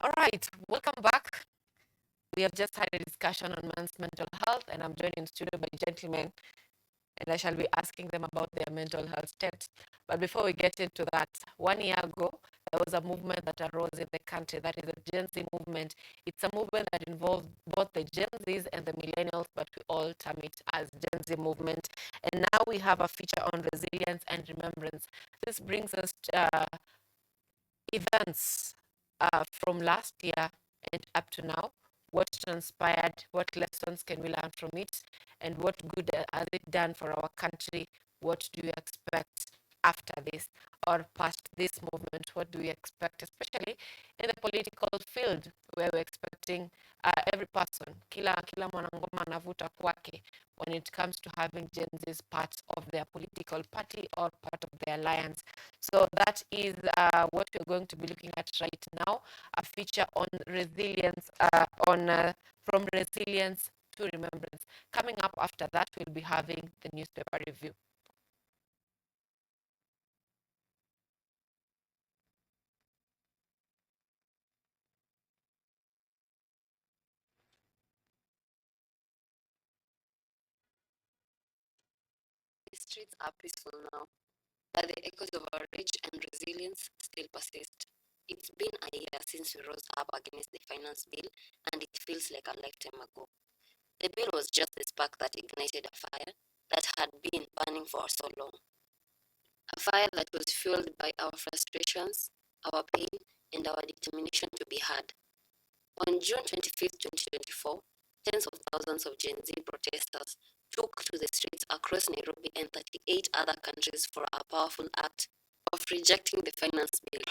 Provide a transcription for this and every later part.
All right, welcome back. We have just had a discussion on men's mental health, and I'm joined in studio by gentlemen, and I shall be asking them about their mental health state. But before we get into that, 1 year ago, there was a movement that arose in the country that is the Gen Z movement. It's a movement that involved both the Gen Zs and the millennials, but we all term it as Gen Z movement. And now we have a feature on resilience and remembrance. This brings us events from last year and up to now. What transpired? What lessons can we learn from it? And what good has it done for our country? What do you expect after this or past this movement? What do we expect, especially in the political field, where we're expecting every person, kila mwanangoma anavuta kwake, when it comes to having Gen Z's part of their political party or part of their alliance. So that is what we're going to be looking at right now, a feature on resilience, from resilience to remembrance. Coming up after that, we'll be having the newspaper review. The streets are peaceful now, but the echoes of our rage and resilience still persist. It's been a year since we rose up against the finance bill, and it feels like a lifetime ago. The bill was just the spark that ignited a fire that had been burning for so long. A fire that was fueled by our frustrations, our pain, and our determination to be heard. On June 25th, 2024, tens of thousands of Gen Z protesters took to the streets across Nairobi and 38 other countries for a powerful act of rejecting the finance bill.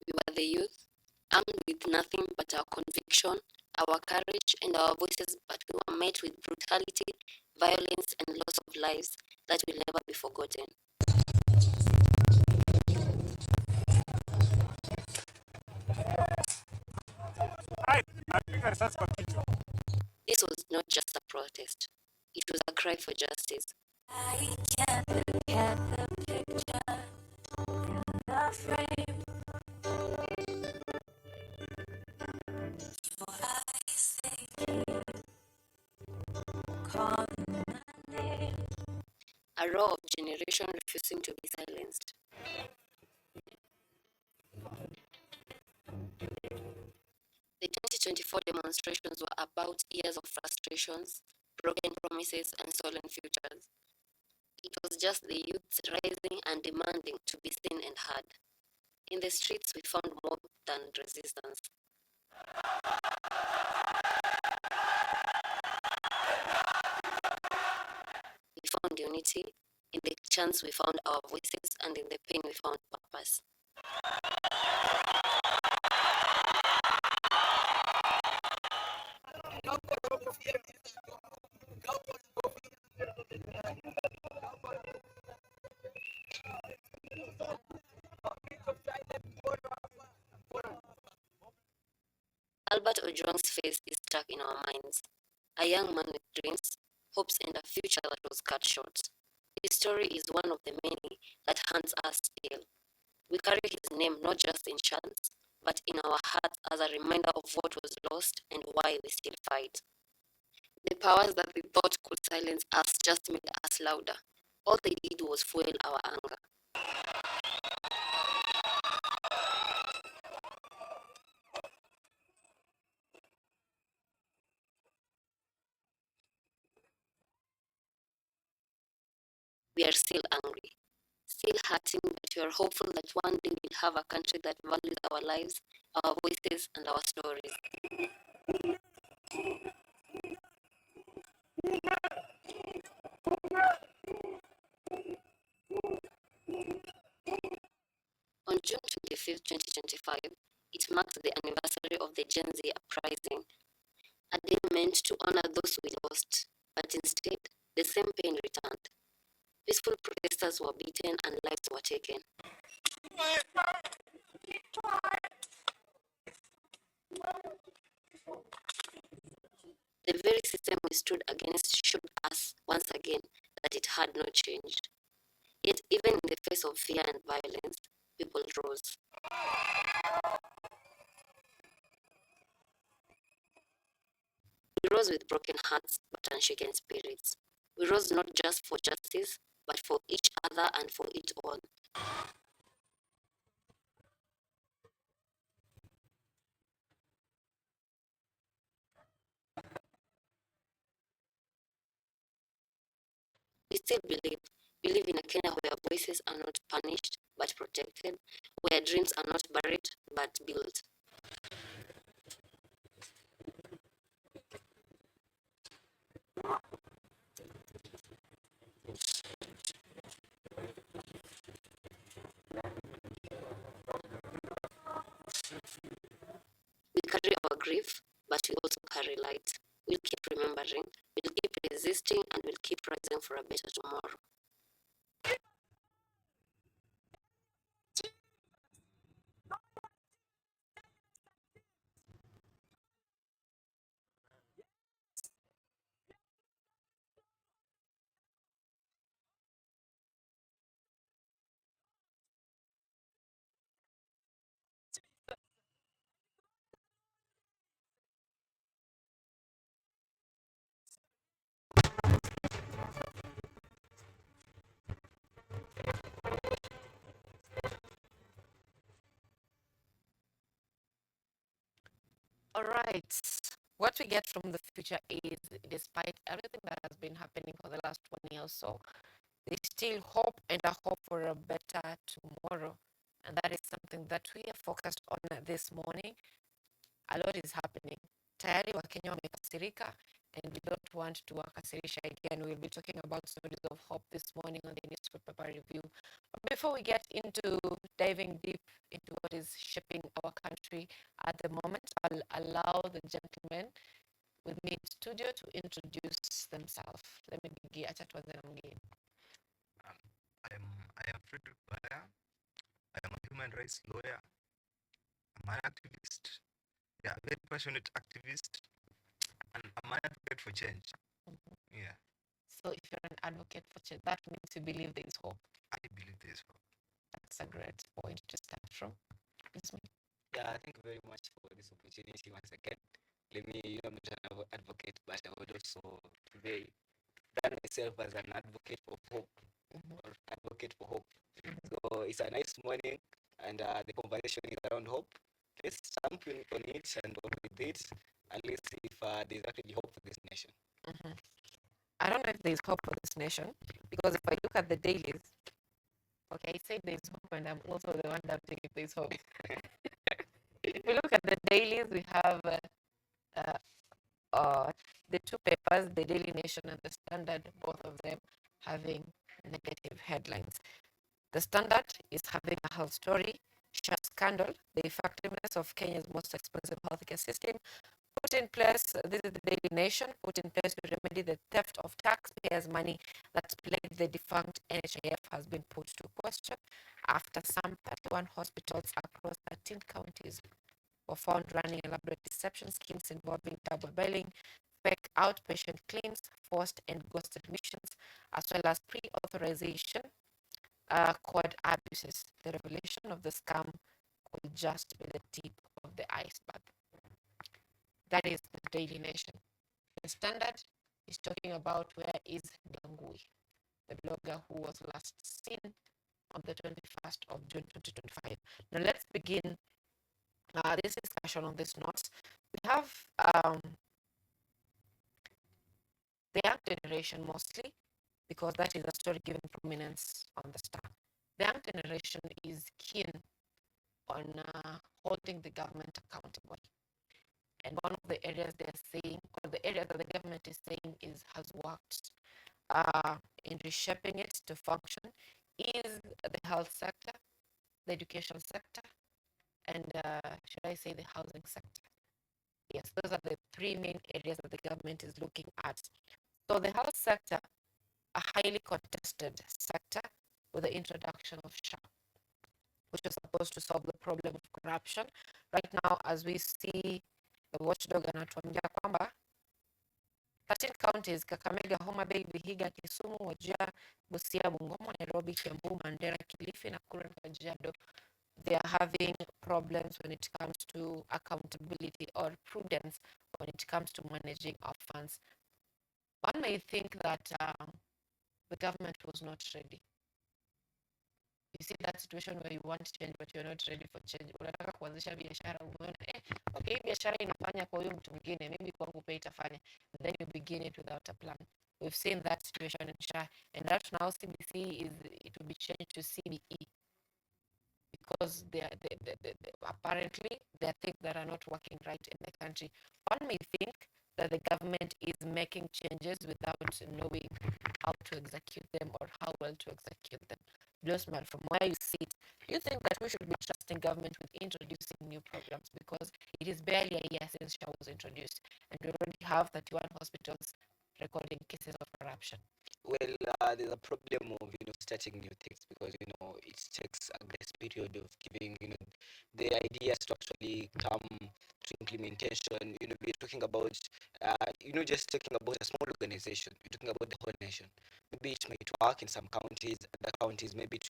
We were the youth, armed with nothing but our conviction, our courage, and our voices, but we were met with brutality, violence, and loss of lives that will never be forgotten. This was not just a protest, it was a cry for justice. I can't look at the picture in the frame. Your eyes, they call my name. A row of generation refusing to be silenced. The 2024 demonstrations were about years of frustrations, broken promises, and stolen futures. It was just the youths rising and demanding to be seen and heard. In the streets, we found more than resistance. We found unity. In the chants, we found our voices, and in the pain, we found purpose. Albert Ojwang's face is stuck in our minds. A young man with dreams, hopes, and a future that was cut short. His story is one of the many that haunts us still. We carry his name not just in chants, but in our hearts as a reminder of what was lost and why we still fight. The powers that we thought could silence us just made us louder. All they did was fuel our anger. We are still angry, still hurting, but we are hopeful that one day we'll have a country that values our lives, our voices, and our stories. On June 25th, 2025, it marks the anniversary of the Gen Z uprising, a day meant to honor those we lost, but instead, the same pain returned. Peaceful protesters were beaten and lives were taken. The very system we stood against showed us once again that it had not changed. Yet, even in the face of fear and violence, people rose. We rose with broken hearts but unshaken spirits. We rose not just for justice, but for each other and for it all. We still believe in a Kenya where voices are not punished but protected, where dreams are not buried but built. We carry our grief, but we also carry light. We'll keep remembering, we'll keep resisting, and we'll keep rising for a better tomorrow. All right. What we get from the future is, despite everything that has been happening for the last 1 year or so, there's still hope and a hope for a better tomorrow. And that is something that we are focused on this morning. A lot is happening. Tayari Wakenya wamekasirika, and we don't want to wakasirisha again. We'll be talking about stories of hope this morning on the newspaper review. But before we get into diving deep into what is shaping our country at the moment, I'll allow the gentlemen with me in studio to introduce themselves. Let me begin. Acha tuanze na mgeni. I am Frederick Baya. I am a human rights lawyer. I'm an activist. Yeah, very passionate activist. And I'm an advocate for change. Yeah, So if you're an advocate for change, that means you believe there is hope. I believe there is hope. That's a great point to start from. Yeah, thank you very much for this opportunity once again. Let me, I'm not an advocate, but I would also today brand myself as an advocate of hope or advocate for hope. So it's a nice morning, and the conversation is around hope. Let's champion on it and work with it, and let's see if there's actually hope for this nation. I don't know if there's hope for this nation, because if I look at the dailies, okay, I say there's hope, and I'm also the one doubting if there's hope. If we look at the dailies, we have the two papers, the Daily Nation and the Standard, both of them having negative headlines. The Standard is having a health story, share scandal, the effectiveness of Kenya's most expensive healthcare system, put in place, this is the Daily Nation, put in place to remedy the theft of taxpayers' money that plagued the defunct NHIF has been put to question after some 31 hospitals across 13 counties were found running elaborate deception schemes involving double billing, fake outpatient claims, forced and ghost admissions, as well as pre-authorization code abuses. The revelation of the scam could just be the tip of the iceberg. That is the Daily Nation. The Standard is talking about where is Gangui, the blogger who was last seen on the 21st of June 2025. Now let's begin this discussion on this note. We have the young generation mostly, because that is a story giving prominence on the Star. The young generation is keen on holding the government accountable. And one of the areas they're saying, or the area that the government is saying has worked in reshaping it to function, is the health sector, the education sector, and should I say the housing sector? Yes, those are the three main areas that the government is looking at. So the health sector, a highly contested sector with the introduction of SHA, which was supposed to solve the problem of corruption. Right now, as we see, the watchdog anatuambia kwamba 13 counties: Kakamega, Homa Bay, Vihiga, Kisumu, Wajir, Busia, Bungoma, Nairobi, Kiambu, Mandera, Kilifi, Nakuru, and Kajiado. They are having problems when it comes to accountability or prudence when it comes to managing our funds. One may think that the government was not ready. You see that situation where you want change but you're not ready for change. Unataka kuanzisha biashara, umeona okay, biashara inafanya kwa huyo mtu mwingine, maybe kwangu pia itafanya. Then you begin it without a plan. We've seen that situation in SHA, and that now CBC it will be changed to CBE because apparently there are things that are not working right in the country. One may think that the government is making changes without knowing how to execute them or how well to execute them. Blosman, from where you sit, you think that we should be trusting government with introducing new programs because it is barely a year since SHA was introduced and we already have 31 hospitals recording cases of corruption? Well, there's a problem of starting new things because it takes a grace period of giving the ideas to actually come to implementation. We're talking about just talking about a small organization. We're talking about the whole nation. Maybe it might work in some counties, other counties maybe it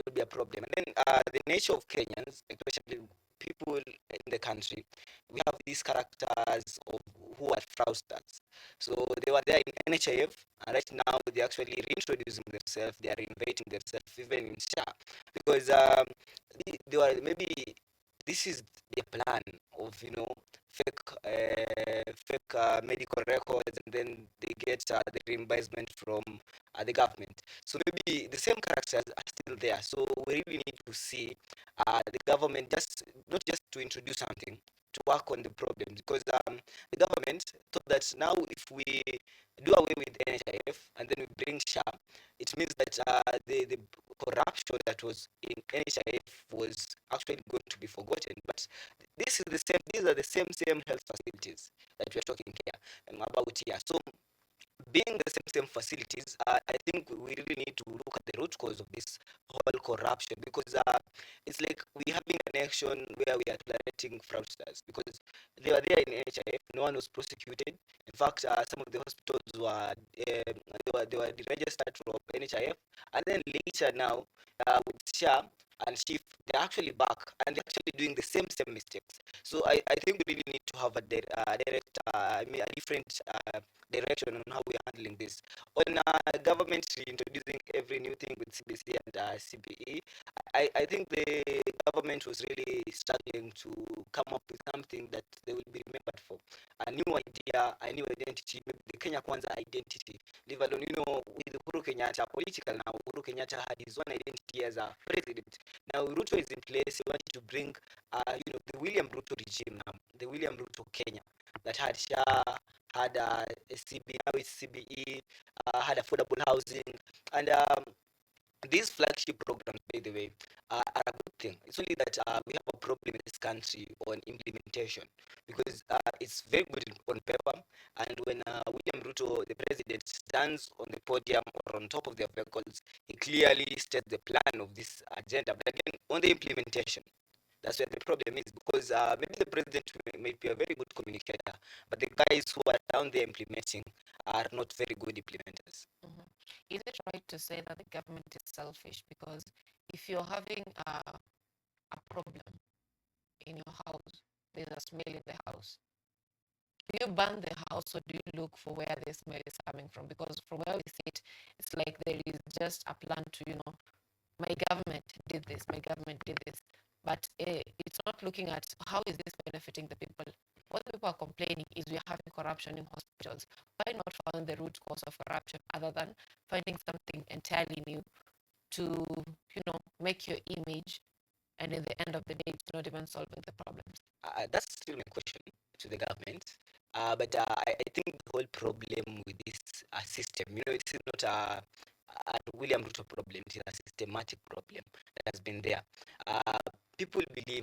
will be a problem. And then the nature of Kenyans, especially people in the country, we have these characters of who are fraudsters. So they were there in NHIF, and right now they're actually reintroducing themselves. They are reinventing themselves even in SHA because they were maybe this is their plan of fake medical records, and then they get the reimbursement from the government. So maybe the same characters are still there. So we really need to see the government just not just to introduce something, to work on the problems because the government thought that now if we do away with NHIF and then we bring SHA, it means that the corruption that was in NHIF was actually going to be forgotten. But this is the same. These are the same health facilities that we're talking here about here. So being the same facilities, I think we really need to look at the root cause of this whole corruption because it's like we having an action where we are tolerating fraudsters because they were there in NHIF, no one was prosecuted. In fact, some of the hospitals were they were registered from NHIF, and then later now with SHA and Chief, they're actually back and they're actually doing the same mistakes. So I think we really need to have a direct, I mean, a different direction on how we are handling this. On government introducing every new thing with CBC and CBE, I think the government was really struggling to come up with something that they will be remembered for. A new idea, a new identity, maybe the Kenya Kwanza identity. Leave alone, with Uhuru Kenyatta, political now, Uhuru Kenyatta had his own identity as a president. Now Ruto is in place, he wanted to bring, the William Ruto regime now, the William Ruto Kenya that had SHA, had a CB, now it's CBE, had affordable housing, and these flagship programs, by the way, are a good thing. It's only that we have a problem in this country on implementation because it's very good on paper, and when William Ruto, the president, stands on the podium or on top of their vehicles, he clearly states the plan of this agenda. But again, on the implementation, that's where the problem is because maybe the president may be a very good communicator, but the guys who are down there implementing are not very good implementers. Mm-hmm. Is it right to say that the government is selfish? Because if you're having a problem in your house, there's a smell in the house. Do you burn the house or do you look for where the smell is coming from? Because from where we sit, it's like there is just a plan to, my government did this, my government did this. But it's not looking at how is this benefiting the people. What people are complaining is we are having corruption in hospitals. Why not find the root cause of corruption other than finding something entirely new to, make your image, and in the end of the day, it's not even solving the problems? That's still my question to the government. But I think the whole problem with this system, it's not a William Ruto problem, it's a systematic problem that has been there. Uh, People believe,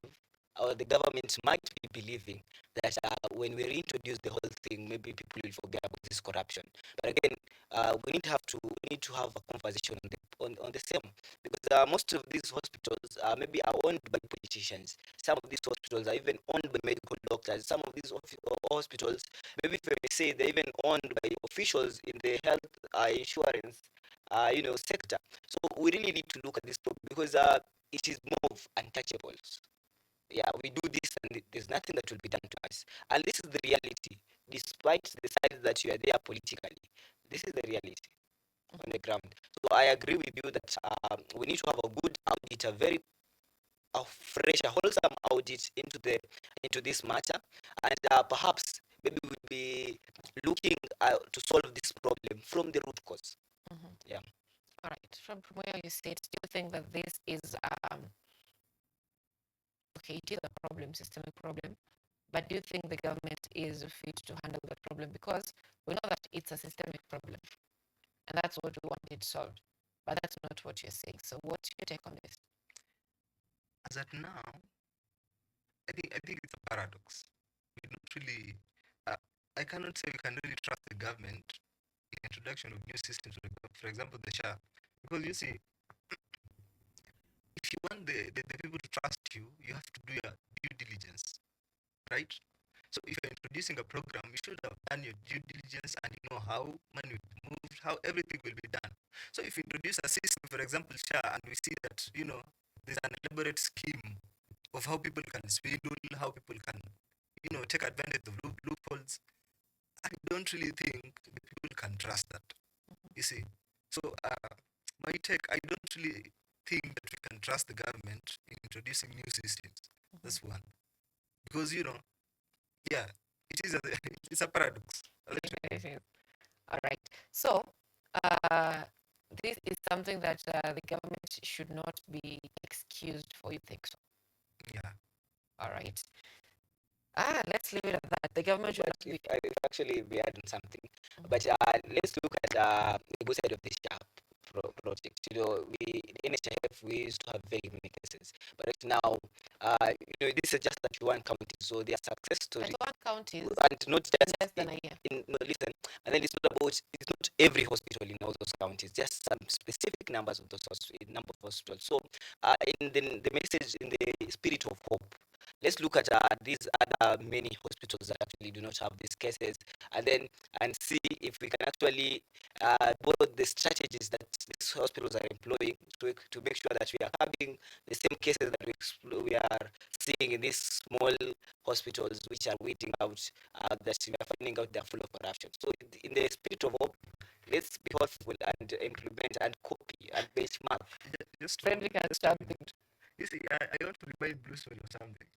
or the government might be believing, that when we reintroduce the whole thing, maybe people will forget about this this corruption. But again, we need to have a conversation on the same, because most of these hospitals maybe are owned by politicians. Some of these hospitals are even owned by medical doctors. Some of these hospitals, maybe if I may say, they're even owned by officials in the health insurance sector. So we really need to look at this problem, because it is more of untouchables. Yeah, we do this and there's nothing that will be done to us. And this is the reality, despite the side that you are there politically. This is the reality on the ground. So I agree with you that we need to have a good audit, a very fresh, a wholesome audit into this matter, and perhaps maybe we'll be looking to solve this problem from the root cause. Yeah. All right. From where you sit, do you think that this is okay? It is a problem, systemic problem, but do you think the government is fit to handle that problem? Because we know that it's a systemic problem, and that's what we want it solved. But that's not what you're saying. So, what's your take on this? As at now, I think it's a paradox. We don't really. Uh, I cannot say we can really trust the government in introduction of new systems. For example, the SHA, because you see, if you want the people to trust you, you have to do your due diligence, right? So if you're introducing a program, you should have done your due diligence and you know how money will be moved, how everything will be done. So if you introduce a system, for example, SHA, and we see that, there's an elaborate scheme of how people can swindle, how people can, take advantage of loopholes, I don't really think the people can trust that. You see? So my take, I don't really think that we can trust the government in introducing new systems. That's one. Because, yeah, it is it's a paradox. All right. So, uh, this is something that the government should not be excused for. You think so? Yeah. All right. Let's leave it at that. The government should not be. If actually we add on something, but let's look at the good side of this project. The NHIF, we used to have very many cases, but right now, this is just 31 counties, so their success story. 31 counties, and not just less than a year. No, listen, and then it's not every hospital in all those counties, just some specific numbers of those number of hospitals. So, in the message, in the spirit of hope, let's look at these other many hospitals that actually do not have these cases, and see if we can actually borrow the strategies that these hospitals are employing to make sure that we are having the same cases that we are seeing in these small hospitals which are weeding out, that we are finding out they're full of corruption. So in the spirit of hope, let's be hopeful and implement and copy and benchmark. Just Friendly can something. You see, I want to remind Blueswell of something.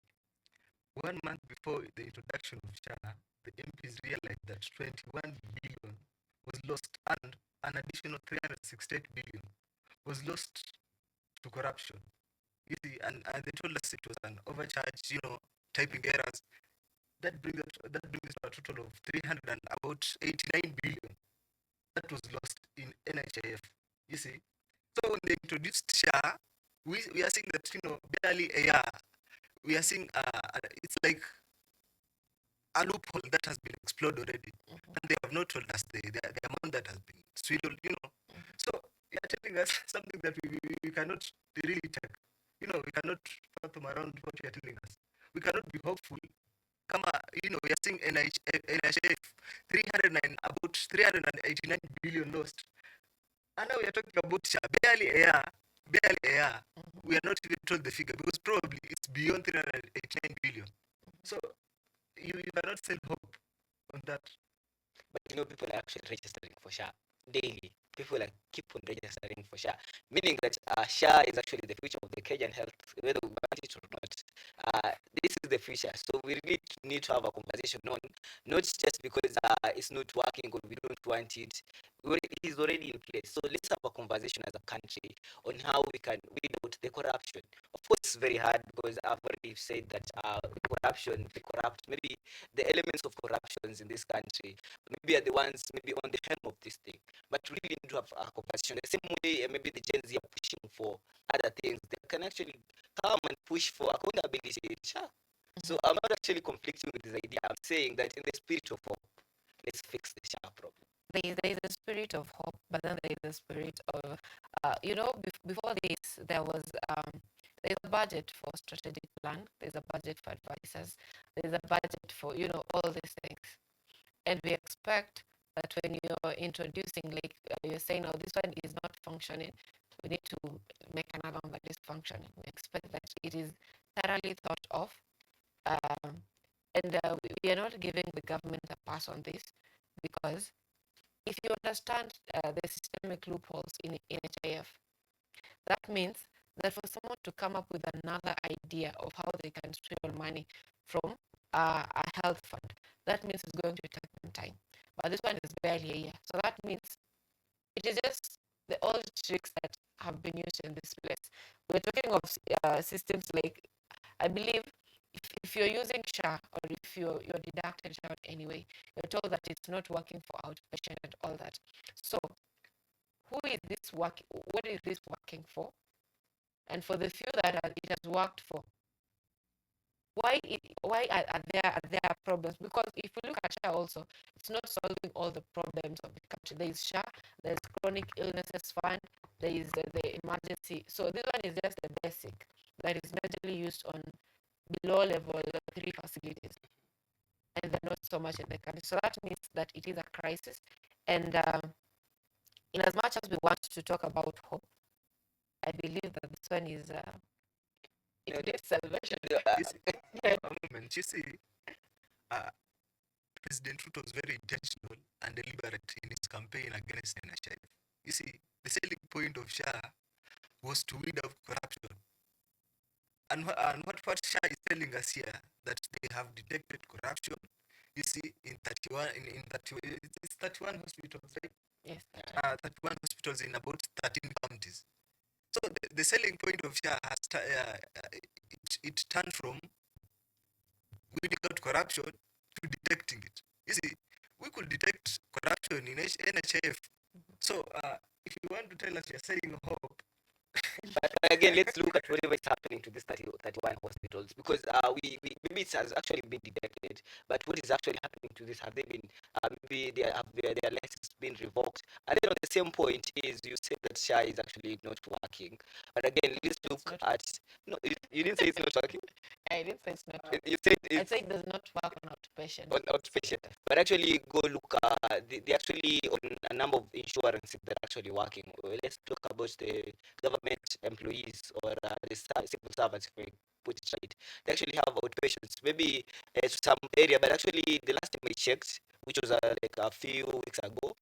1 month before the introduction of SHA, the MPs realized that 21 billion was lost, and an additional 368 billion was lost to corruption. You see, and they told us it was an overcharge, typing errors. That brings to a total of 300 and about 89 billion that was lost in NHIF. You see, so when they introduced SHA, we are seeing that barely a year, we are seeing it's like a loophole that has been explored already, and they have not told us the amount that has been swindled. So they are telling us something that we cannot really take. We cannot fathom around what you are telling us. We cannot be hopeful. Come on, we are seeing NHF 389 billion lost. And now we are talking about SHA, barely a year. Barely a year. We are not even told the figure, because probably it's beyond 389 billion. So you cannot sell hope on that. But people are actually registering for SHA daily. People keep on registering for SHA, meaning that SHA is actually the future of the Kenyan health, whether we want it or not. This is the future, so we really need to have a conversation on, not just because it's not working or we don't want it. It is already in place. So let's have a conversation as a country on how we can weed out the corruption. Of course, it's very hard, because I've already said that the corrupt, maybe the elements of corruptions in this country maybe are the ones maybe on the helm of this thing. But we really need to have a conversation. The same way maybe the Gen Z are pushing for other things, they can actually come and push for accountability. So I'm not actually conflicting with this idea. I'm saying that in the spirit of hope, let's fix the SHA problem. There is a spirit of hope, but then there is a spirit of, before this, there's a budget for strategic plan, there's a budget for advisors, there's a budget for, all these things. And we expect that when you're introducing, like you're saying, oh, this one is not functioning, we need to make another one that is functioning. We expect that it is thoroughly thought of. Um, and we are not giving the government a pass on this, because if you understand the systemic loopholes in NHIF, that means that for someone to come up with another idea of how they can swindle money from a health fund, that means it's going to take them time. But this one is barely a year. So that means it is just the old tricks that have been used in this place. We're talking of systems like, I believe, if you're using SHA, or if you're deducted SHA anyway, you're told that it's not working for outpatient and all that. So who is this working? What is this working for? And for the few that it has worked for, why are there problems? Because if you look at SHA also, it's not solving all the problems of the country. There is SHA, there's chronic illnesses fund, there is the emergency. So this one is just the basic that is majorly used on below level 3 facilities, and they're not so much in the country. So that means that it is a crisis. And in as much as we want to talk about hope, I believe that this one is it needs salvation. A moment, you see, uh, President Ruto was very intentional and deliberate in his campaign against NHIF. You see, the selling point of SHA was to weed out corruption. And what SHA is telling us here, that they have detected corruption. You see, in 31, it's 31 hospitals, right? Yes. 31 hospitals in about 13 counties. So the selling point of SHA has it turned from weeding out corruption to detecting it. You see, we could detect corruption in NHIF. So if you want to tell us you're saying hope, but again, let's look at whatever is happening to these 31 hospitals, because we maybe it has actually been detected, but what is actually happening to this? Have they been maybe their license been revoked? And then on the same point is, you said that SHA is actually not working, but again, let's look at no, you didn't say it's not working. I didn't say it's not working. You said I said it does not work on outpatient. On outpatient, but actually go look. They actually on a number of insurances that are actually working. Let's talk about the government employees, or the civil servants, if we put it right. They actually have outpatients, maybe some area, but actually the last time I checked, which was like a few weeks ago,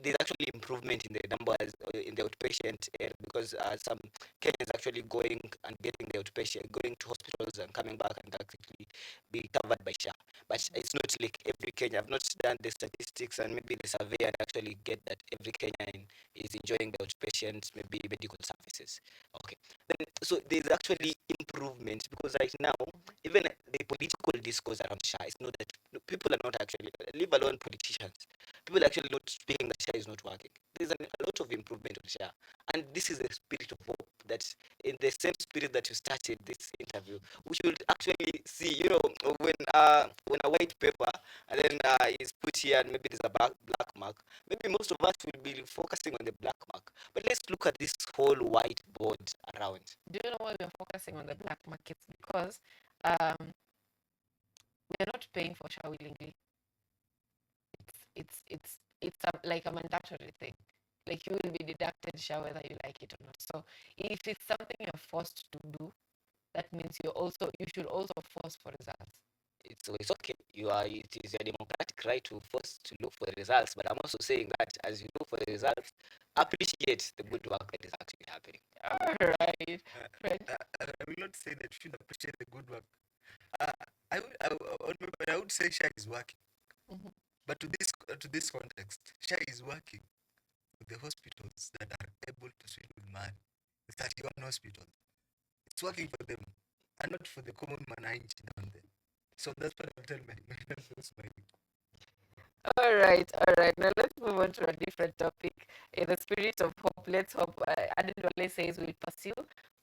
there's actually improvement in the numbers in the outpatient area, because some Kenyans actually going and getting the outpatient, going to hospitals and coming back and actually be covered by SHA. But it's not like every Kenyan. I've not done the statistics and maybe the survey and actually get that every Kenyan is enjoying the outpatient, maybe medical services. Okay. Then, so there's actually improvement, because right now, even the political discourse around SHA is not that people are not actually, leave alone politicians, people are actually not speaking that SHA is not working. There's a lot of improvement on SHA. And this is the spirit of hope, that in the same spirit that you started this interview, we should actually see, when a white paper and then is put here and maybe there's a black mark, maybe most of us will be focusing on the black mark. But let's look at this whole whiteboard around. Do you know why we're focusing on the black markets? Because we're not paying for SHA willingly. It's like a mandatory thing. Like, you will be deducted SHA whether you like it or not. So if it's something you're forced to do, that means you should also force for results. It's okay. It is your democratic right to force to look for the results. But I'm also saying that as you look for the results, appreciate the good work that is actually happening. All right. I will not say that you should appreciate the good work. I would say SHA is working. Mm-hmm. But to this context, SHA is working with the hospitals that are able to swindle money. The 31 hospitals. It's working for them, and not for the common man down there. So that's what I'll tell my All right. Now let's move on to a different topic. In the spirit of hope, let's hope Aden Wale says we'll pursue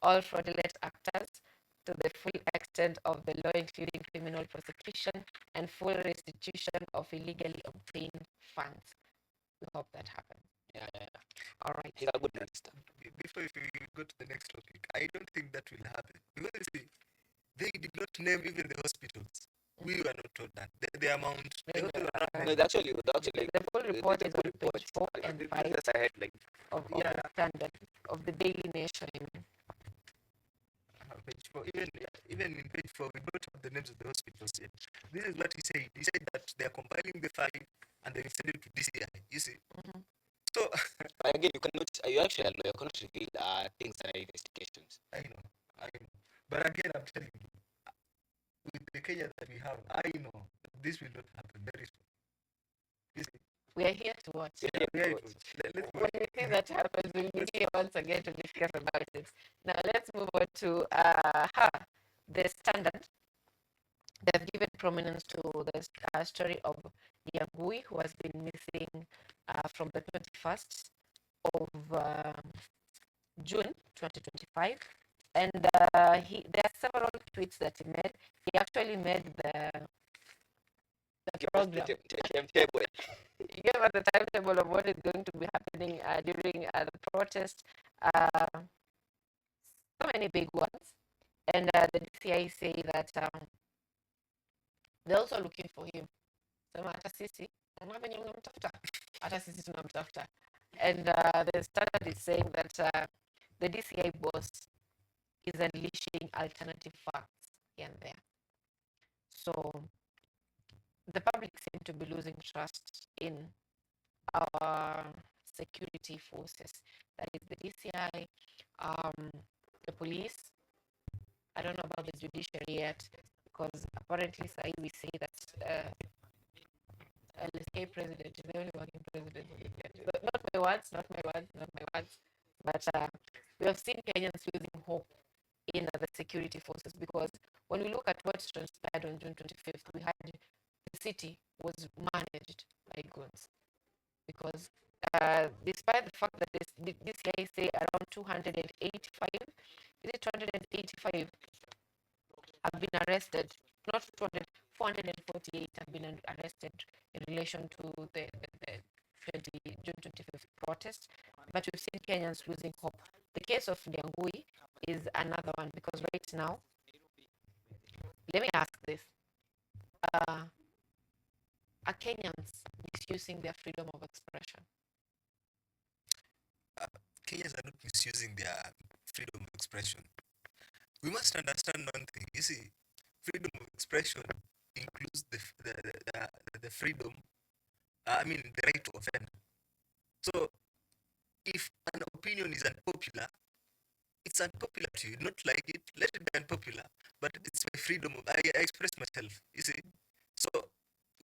all fraudulent actors to the full extent of the law, including criminal prosecution and full restitution of illegally obtained funds. We hope that happens. Yeah. All right. He's a good minister. Before we go to the next topic, I don't think that will happen. Because you see, they did not name even the hospitals. We were not told that. The amount. They were not No, named. actually, The full report is on page 4 and 5 Just ahead, like, of the standard of the Daily Nation. Page 4. Even in page 4, we don't have the names of the hospitals yet. This is what he said. He said that they are compiling the file and they send it to DCI. You see? So, but again, you actually a lawyer, cannot reveal things that are investigations. I know. But again, I'm telling you, with the Kenya that we have, I know this will not happen very soon. You see? We are here to watch. Yeah, we are here to watch. Let's go. When we see that happens, we'll be here once again to discuss about it. Now let's move on to the standard. They've given prominence to the story of Nyagui, who has been missing from the 21st of June 2025. And there are several tweets that he made. He actually made the program. He gave us the timetable of what is going to be happening during the protest. So many big ones. And the DCI say that they're also looking for him. And the standard is saying that the DCI boss is unleashing alternative facts here and there. So the public seem to be losing trust in our security forces. That is the DCI, the police. I don't know about the judiciary yet, because apparently we say that LSK president is the only working president. Not my words, not my words, not my words. But we have seen Kenyans losing hope in the security forces, because when we look at what transpired on June 25th, we had the city was managed by goons. Because despite the fact that this guy say around 285, is it 285 have been arrested, not 200, 448 have been arrested in relation to the June 25th protest, but we've seen Kenyans losing hope. The case of Nyangui is another one, because right now, let me ask this. Are Kenyans misusing their freedom of expression? Kenyans are not misusing their freedom of expression. We must understand one thing. You see, freedom of expression includes the freedom, the right to offend. So, if an opinion is unpopular, it's unpopular to you. Not like it, let it be unpopular. But it's my freedom. I express myself. You see, so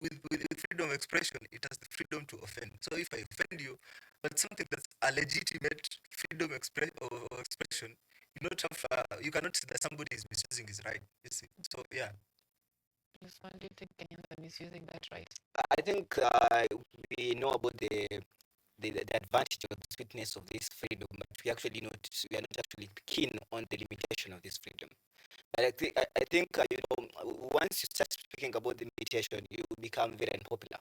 with freedom of expression, it has the freedom to offend. So if I offend you, but something that's a legitimate freedom of expression, you cannot say that somebody is misusing his right. You see, so yeah. Yes, one, do you think Kenyans are misusing that right? I think we know about the advantage or the sweetness of this freedom, but we are not actually keen on the limitation of this freedom. But I think once you start speaking about the limitation, you become very unpopular,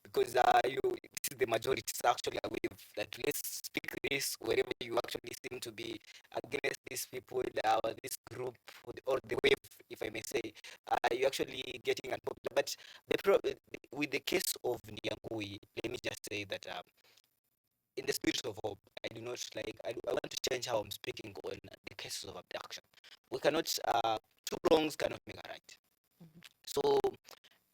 because this is the majority. It's actually a wave that let's speak this wherever you actually seem to be against these people or this group or the wave, if I may say, you're actually getting unpopular. But with the case of Nyangui, let me just say that in the spirit of hope, I do not like. I want to change how I'm speaking on the cases of abduction. We cannot. Two wrongs cannot make a right. So,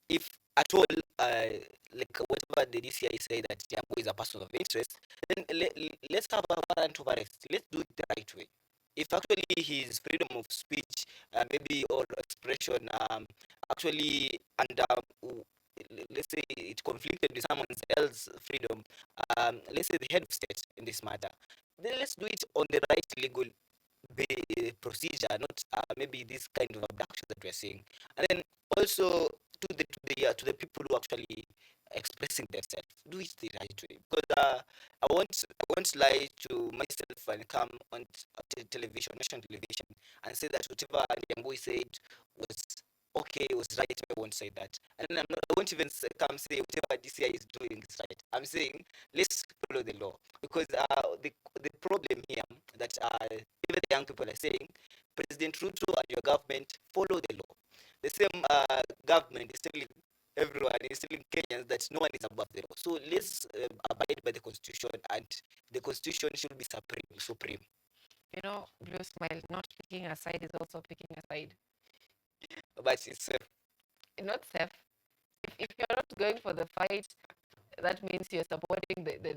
if at all, like whatever the DCI say that Tiambo is a person of interest, then let's have a warrant of arrest. Let's do it the right way. If actually his freedom of speech, maybe or expression, actually under let's say it conflicted with someone else's freedom, let's say the head of state in this matter, then let's do it on the right legal procedure, not maybe this kind of abduction that we're seeing. And then also to the to the people who actually expressing themselves, do it the right way. Because I won't lie to myself and come on television, national television, and say that whatever Yambui said was okay, was right. I won't say that, and I won't even come say whatever DCI is doing is right. I'm saying let's follow the law, because the problem here that even the young people are saying, President Ruto and your government follow the law. The same government is telling everyone, is telling Kenyans that no one is above the law. So let's abide by the constitution, and the constitution should be supreme. Supreme. You know, Blue Smile, not picking a side is also picking a side. But it's Not safe. If you're not going for the fight, that means you're supporting the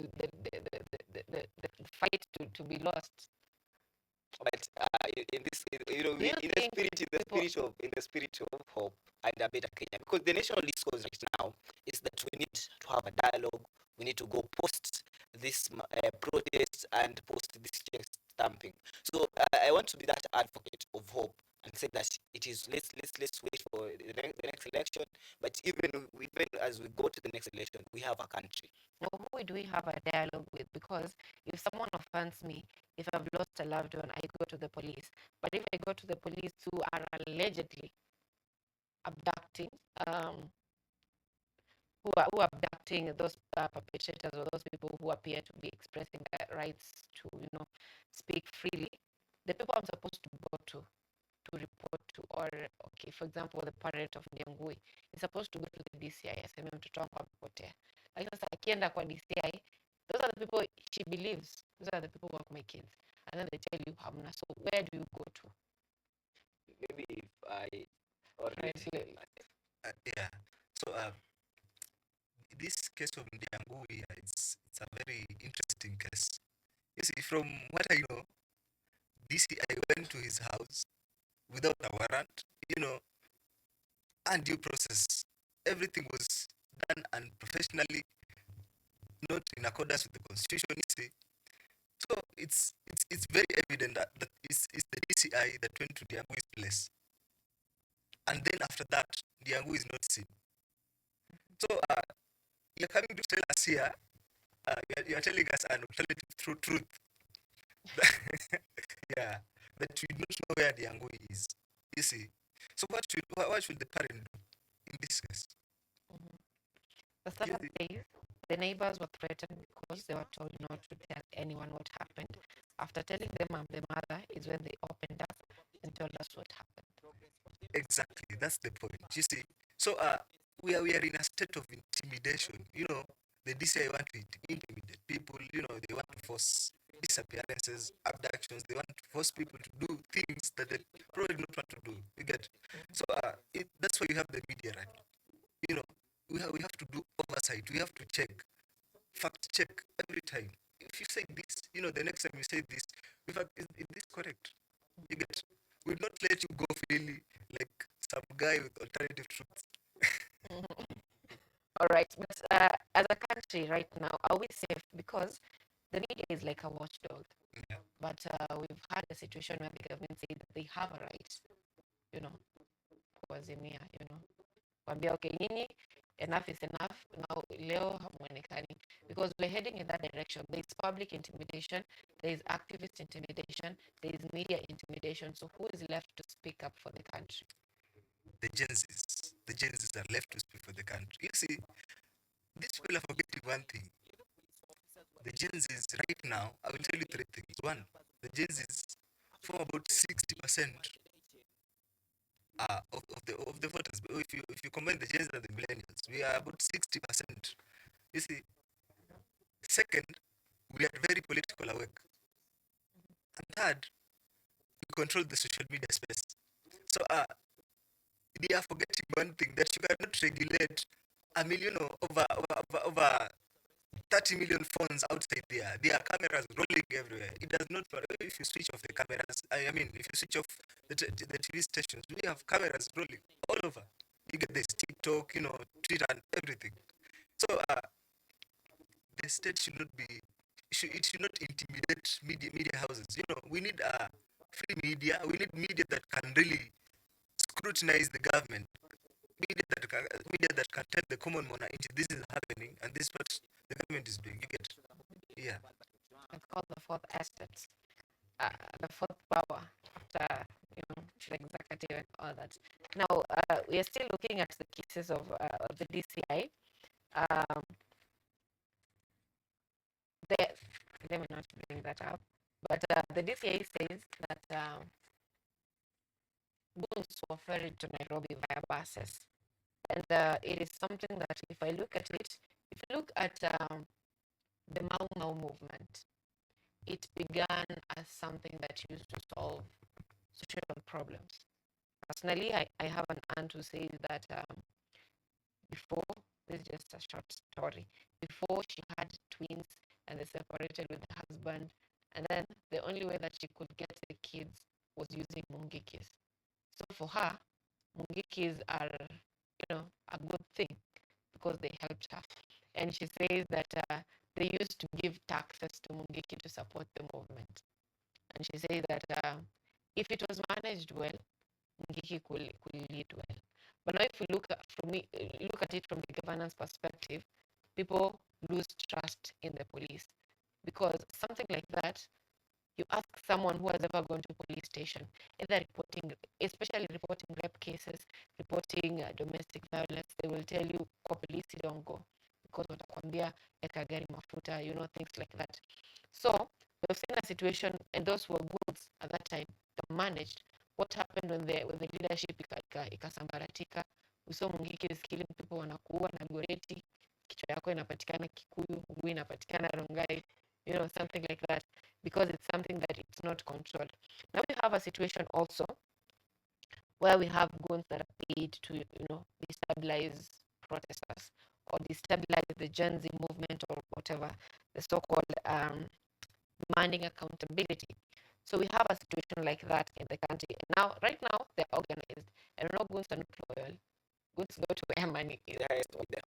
fight to be lost. but in this, Do you in think the spirit of hope and a better Kenya, because the national discourse right now is that we need to have a dialogue. We need to go post this protest and post this chest stamping. So I want to be that advocate of hope and say that it is, let's wait for the next election. But even as we go to the next election, we have a country. Well, who do we have a dialogue with? Because if someone offends me, if I've lost a loved one, I go to the police. But if I go to the police who are allegedly abducting, who are abducting those perpetrators or those people who appear to be expressing their rights to, speak freely, the people I'm supposed to go to report to, or okay, for example, the parent of Ndiangui is supposed to go to the DCI aseme mtoto wangu amepotea. Like sasa akienda kwa DCI, those are the people she believes. Those are the people who are my kids. And then they tell you hamna. So where do you go to? Maybe if I already Yeah. So this case of Ndiangui, it's a very interesting case. You see, from what I know, DCI went to his house without a warrant, and due process. Everything was done and professionally, not in accordance with the constitution. You see. So it's very evident that it's the DCI that went to Ndiangui's place. And then after that, Ndiangui is not seen. So you're coming to tell us here, you're telling us an alternative truth. Yeah, that we don't know where Ndiangui is. You see. So what should the parent do in this case? The second says the neighbors were threatened because they were told not to tell anyone what happened. After telling them I'm the mother is when they opened up and told us what happened. Exactly, that's the point. You see, so we are in a state of intimidation. The DCI want to intimidate people. They want to force disappearances, abductions. They want to force people to do things that they probably don't want to do. You get? So that's why you have the media, right? We have to do oversight. We have to check, fact check every time. If you say this, the next time you say this, in fact, is this correct? You get? We'll not let you go freely like some guy with alternative truths. All right, but as a country right now, are we safe? Because the media is like a watchdog. Yeah. But we've had a situation where the government said that they have a right, kuwazimia, Wambia, okay, nyinyi, enough is enough. Now, leo hamuonekani. Because we're heading in that direction. There is public intimidation, there is activist intimidation, there is media intimidation. So who is left to speak up for the country? The Gen Zs. The Gen Zs are left to speak for the country. You see, these people are forgetting one thing. The Gen Zs right now, I will tell you three things. One, the Gen Zs form about 60% of the voters. But if you combine the Gen Z and the millennials, we are about 60%. You see, second, we are very political awake. And third, we control the social media space. So they are forgetting one thing, that you cannot regulate a million over 30 million phones outside there. There are cameras rolling everywhere. It does not matter if you switch off the cameras. I mean, if you switch off the TV stations, we have cameras rolling all over. You get this TikTok, Twitter, and everything. So the state should not be. It should not intimidate media houses. We need free media. We need media that can really scrutinize the government. media that can tell the common man this is happening and this what the government is doing. You get, yeah. It's called the fourth estate, the fourth power after the executive and all that. Now we are still looking at the cases of the DCI. Um, let me not bring that up, but the DCI says that goods were ferried to Nairobi via buses, and it is something that if I look at it, if you look at the Mau Mau movement, it began as something that used to solve social problems. Personally, I have an aunt who says that before, this is just a short story, before she had twins and they separated with the husband, and then the only way that she could get the kids was using mungikis. So for her, mungikis are, a good thing because they helped her. And she says that they used to give taxes to Mungiki to support the movement. And she says that if it was managed well, Mungiki could lead well. But now, if we look at it from the governance perspective, people lose trust in the police because something like that, you ask someone who has ever gone to a police station, especially reporting rape cases, reporting domestic violence, they will tell you, kwa polisi don't go because watakwambia eka gari mafuta, things like that. So we've seen a situation, and those were goods at that time, they managed. What happened when the leadership ikasambaratika? We saw Mungiki is killing people, wanakuua na goreti, kichwa yako inapatikana Kikuyu, mguu inapatikana Rongai, something like that, because it's something that it's not controlled. Now we have a situation also where we have goons that are paid to, destabilize protesters or destabilize the Gen Z movement or whatever, the so-called demanding accountability. So we have a situation like that in the country. Now, right now, they're organized. And no goons are not loyal. Goons go to where money is.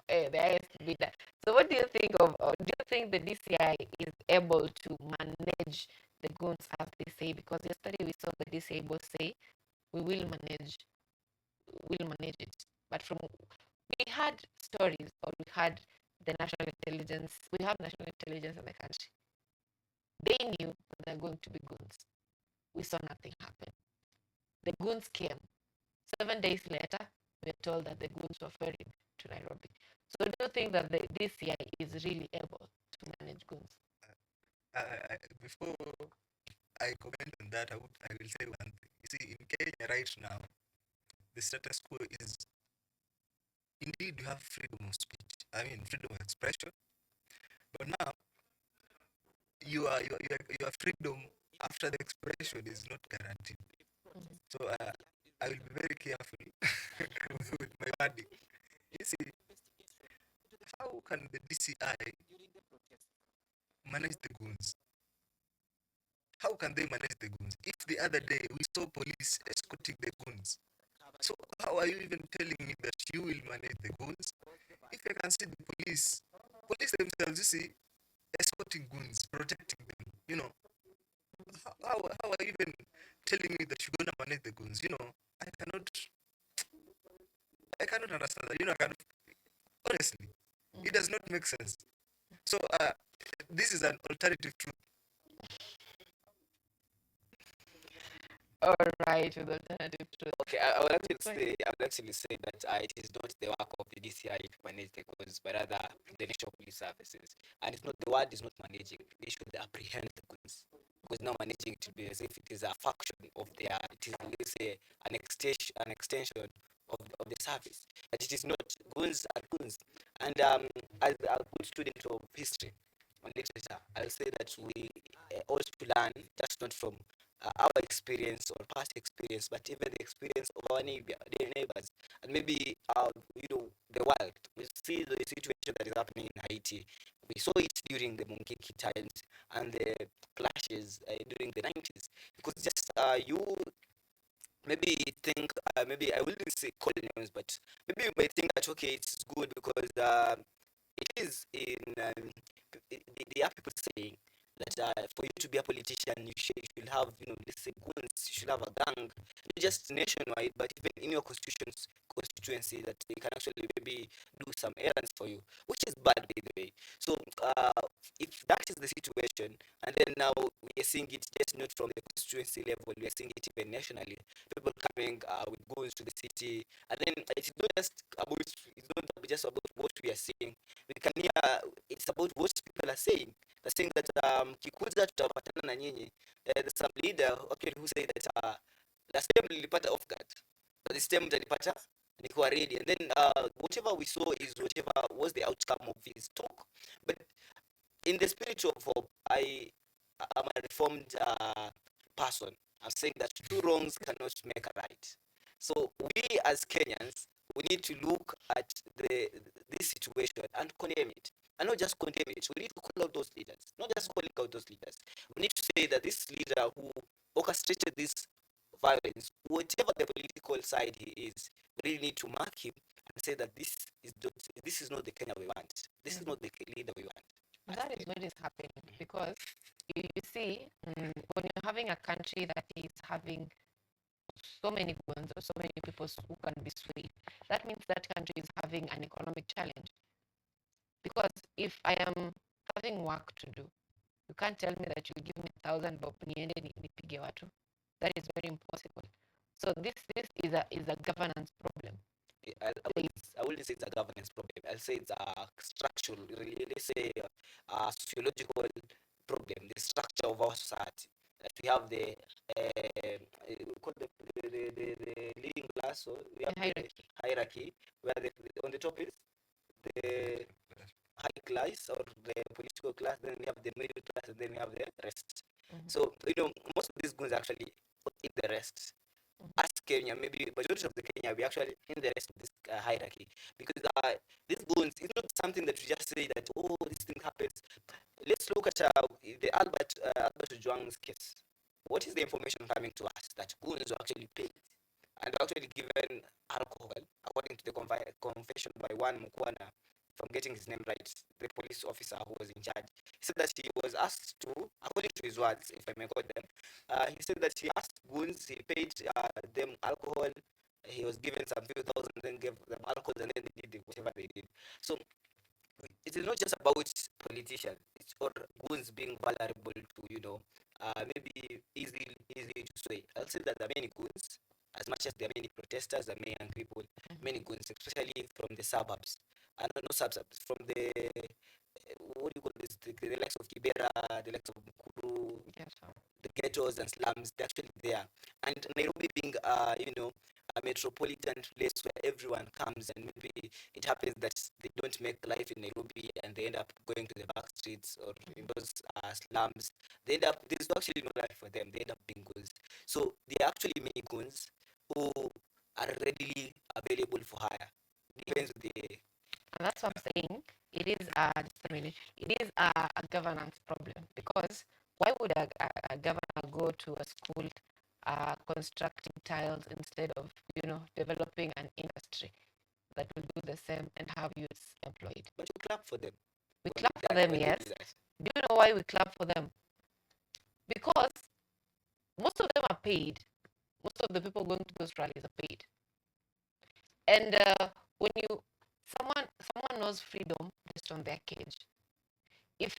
The highest bidder. So what do you think do you think the DCI is able to manage the goons as they say? Because yesterday we saw the DCI boss say, we'll manage it. But we had stories, or we had the national intelligence, we have national intelligence in the country. They knew there were going to be goons. We saw nothing happen. The goons came. 7 days later, we were told that the goons were ferried to Nairobi. So do you think that the DCI is really able to manage goons? Before I comment on that, I will say one thing. You see, in Kenya right now, the status quo is indeed you have freedom of speech. I mean, freedom of expression. But now, your freedom after the expression is not guaranteed. Mm-hmm. So I will be very careful with my wording. You see, how can the DCI manage the goons? How can they manage the goons? If the other day we saw police escorting the goons, so how are you even telling me that you will manage the goons? If I can see the police themselves, you see, escorting goons, protecting them, how are you even telling me that you're gonna manage the goons? I cannot understand that. Honestly, it does not make sense. So this is an alternative truth. All right, with alternative truth. Okay, I would actually say that it is not the work of the DCI to manage the goons, but rather the National Police Services. And it's not, the word is not managing. They should apprehend the goons. Because now managing it will be as if it is a function of it is, let's say, an extension of the service. But it is not. Goons are goons. And as a good student of history and literature, I'll say that we ought to learn just not from our experience or past experience, but even the experience of our neighbors, and maybe the world. We see the situation that is happening in Haiti. We saw it during the Mungiki times and the clashes during the 90s. Because just you maybe think, maybe I wouldn't say colonials, but maybe you might think that okay, it's good because it is in the are people saying that for you to be a politician, you should have, let's say goons, you should have a gang, not just nationwide, but even in your constituency, that they can actually maybe do some errands for you, which is bad, by the way. So if that is the situation, and then now we are seeing it just not from the constituency level, we are seeing it even nationally, people coming with goons to the city, and then it's not just about what we are seeing. We can hear it's about what people are saying. They're saying that kikuza tutapatana na nyinyi. There's some leader actually who say that last time nilipata off guard, but this time mtanipata nikuwa ready. And then whatever we saw is whatever was the outcome of his talk. But in the spirit of hope, I am a reformed person. I'm saying that two wrongs cannot make a right. So we as Kenyans, we need to look at this situation and condemn it. And not just condemn it, we need to call out those leaders. Not just calling out those leaders. We need to say that this leader who orchestrated this violence, whatever the political side he is, we really need to mark him and say that this is not the Kenya we want. This is not the leader we want. That is what is happening, because you see, when you're having a country that is having so many guns or so many people who can be swayed, that means that country is having an economic challenge. Because if I am having work to do, you can't tell me that you give me 1,000 bob niende nipige watu. That is very impossible. So this is a governance problem. I wouldn't say it's a governance problem. I'll say it's a structural, really, let's say a sociological problem, the structure of our society. That we have the leading class, so we have the hierarchy, where on the top is the high class or the political class, then we have the middle class, and then we have the rest. So, most of these goons actually in the rest. As Kenya, maybe majority of the Kenya, we actually in the rest of this hierarchy, because these goons, it's not something that we just say that, oh, this thing happens. Let's look at the Albert Ojwang's case. What is the information coming to us that goons were actually paid and actually given alcohol, according to the confession by one Mukwana, if I'm getting his name right, the police officer who was in charge. He said that he was asked to, according to his words, if I may quote them, he said that he asked goons, he paid them alcohol, he was given some few thousand, then gave them alcohol, and then they did whatever they did. So it is not just about politicians, it's or goons being vulnerable to, maybe easy to sway. I'll say that there are many goons, as much as there are many protesters, there are many young people, many goons, especially from the suburbs. And not suburbs, from the what do you call this? The likes of Kibera, the likes of Mukuru, the ghettos and slums, they're actually there. And Nairobi being, a metropolitan place where everyone comes, and maybe it happens that they don't make life in Nairobi and they end up going to the back streets or in those slums. There's actually no life for them. They end up being goons. So there are actually many goons who are readily available for hire. Depends on the. And that's what I'm saying. It is a governance problem, because why would a governor go to a school constructing tiles instead of developing an industry that will do the same and have youths employed? But you clap for them. We clap for them, yes. Do you know why we clap for them? Because most of them are paid. Most of the people going to those rallies are paid. And when someone knows freedom based on their cage. If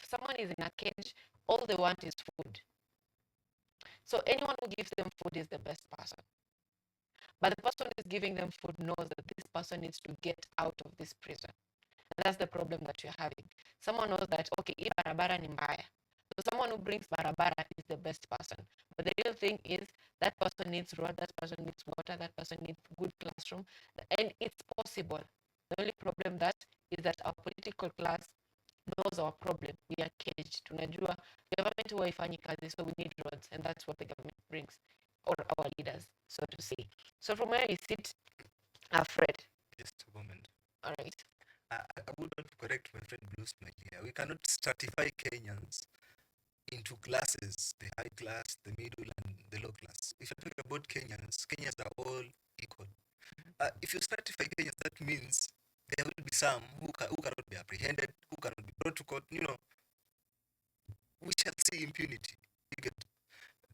someone is in a cage, all they want is food. So anyone who gives them food is the best person. But the person who is giving them food knows that this person needs to get out of this prison. And that's the problem that you're having. Someone knows that, okay, if barabara ni mbaya. So someone who brings barabara is the best person. But the real thing is that person needs road, that person needs water, that person needs good classroom. And it's possible. The only problem is that our political class knows our problem. We are caged. Tunajua government huwa haifanyi kazi, so we need roads, and that's what the government brings, or our leaders, so to say. So from where you sit, Fred. Just a moment. All right. I would want to correct my friend Blue Smile here. We cannot stratify Kenyans into classes, the high class, the middle, and the low class. If you're talking about Kenyans are all equal. If you stratify Kenyans, that means there will be some who cannot be apprehended, who cannot be brought to court, we shall see impunity. You get.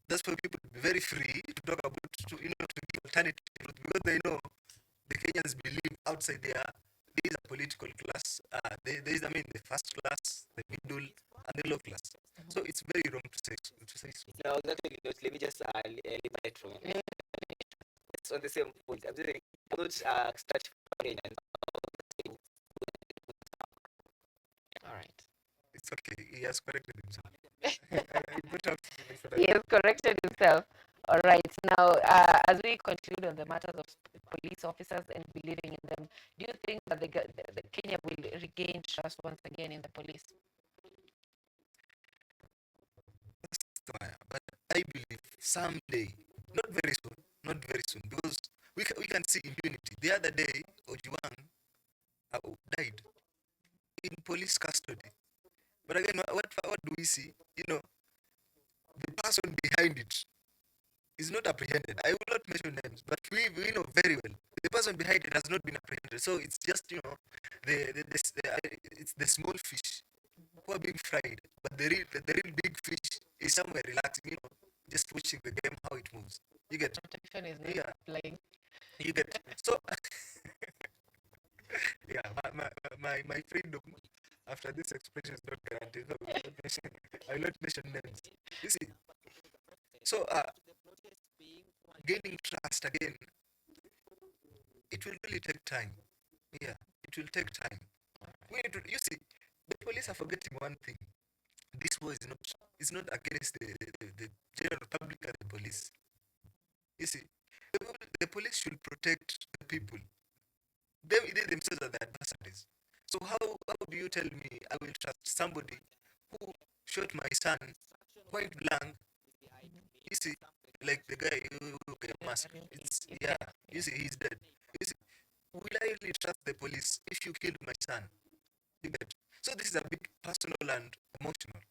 That's why people be very free to talk about, to give alternative truth, because they know the Kenyans believe outside there is a political class. There is, I mean, the first class, the middle, and the low class. So it's very wrong to say so. No, actually not. Let me just elaborate from it. It's on the same point. I'm saying I'm not start Kenyans. All right. It's okay. He has corrected himself. I don't have to finish what He has corrected himself. All right. Now, as we conclude on the matters of police officers and believing in them, do you think that the Kenya will regain trust once again in the police? But I believe someday, not very soon, because we can see impunity. The other day, Ojuang died in police custody. But again, what do we see? The person behind it is not apprehended. I will not mention names, but we know very well the person behind it has not been apprehended. So it's just it's the small fish who are being fried, but the real big fish is somewhere relaxing, just watching the game how it moves. You get. Protection is not Yeah. applying. You get. So yeah, my freedom after this expression is not guaranteed. So I will not mention names. You see. So gaining trust again, it will really take time. Yeah, it will take time. You see, the police are forgetting one thing. This war is not against the general public and the police. You see, the police should protect the people. They themselves are the adversaries. So how do you tell me I will trust somebody who shot my son point blank? You see, like the guy who got mask. It's yeah. You see, he's dead. You see, will I really trust the police if you killed my son? You get. So this is a bit personal and emotional.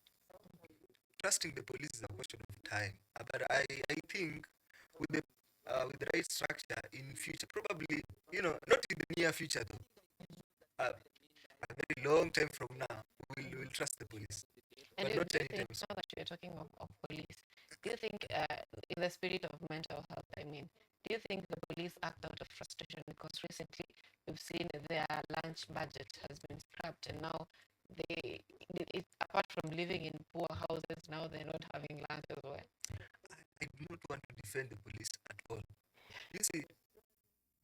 Trusting the police is a question of time. But I think with the right structure in future, probably not in the near future though. A very long time from now, we'll trust the police, And but do not you anytime think, soon. now that you're talking of police, do you think, in the spirit of mental health, I mean, do you think the police act out of frustration? Because recently we've seen their lunch budget has been scrapped, and now apart from living in poor houses, now they're not having lunch as well. I do not want to defend the police at all. You see,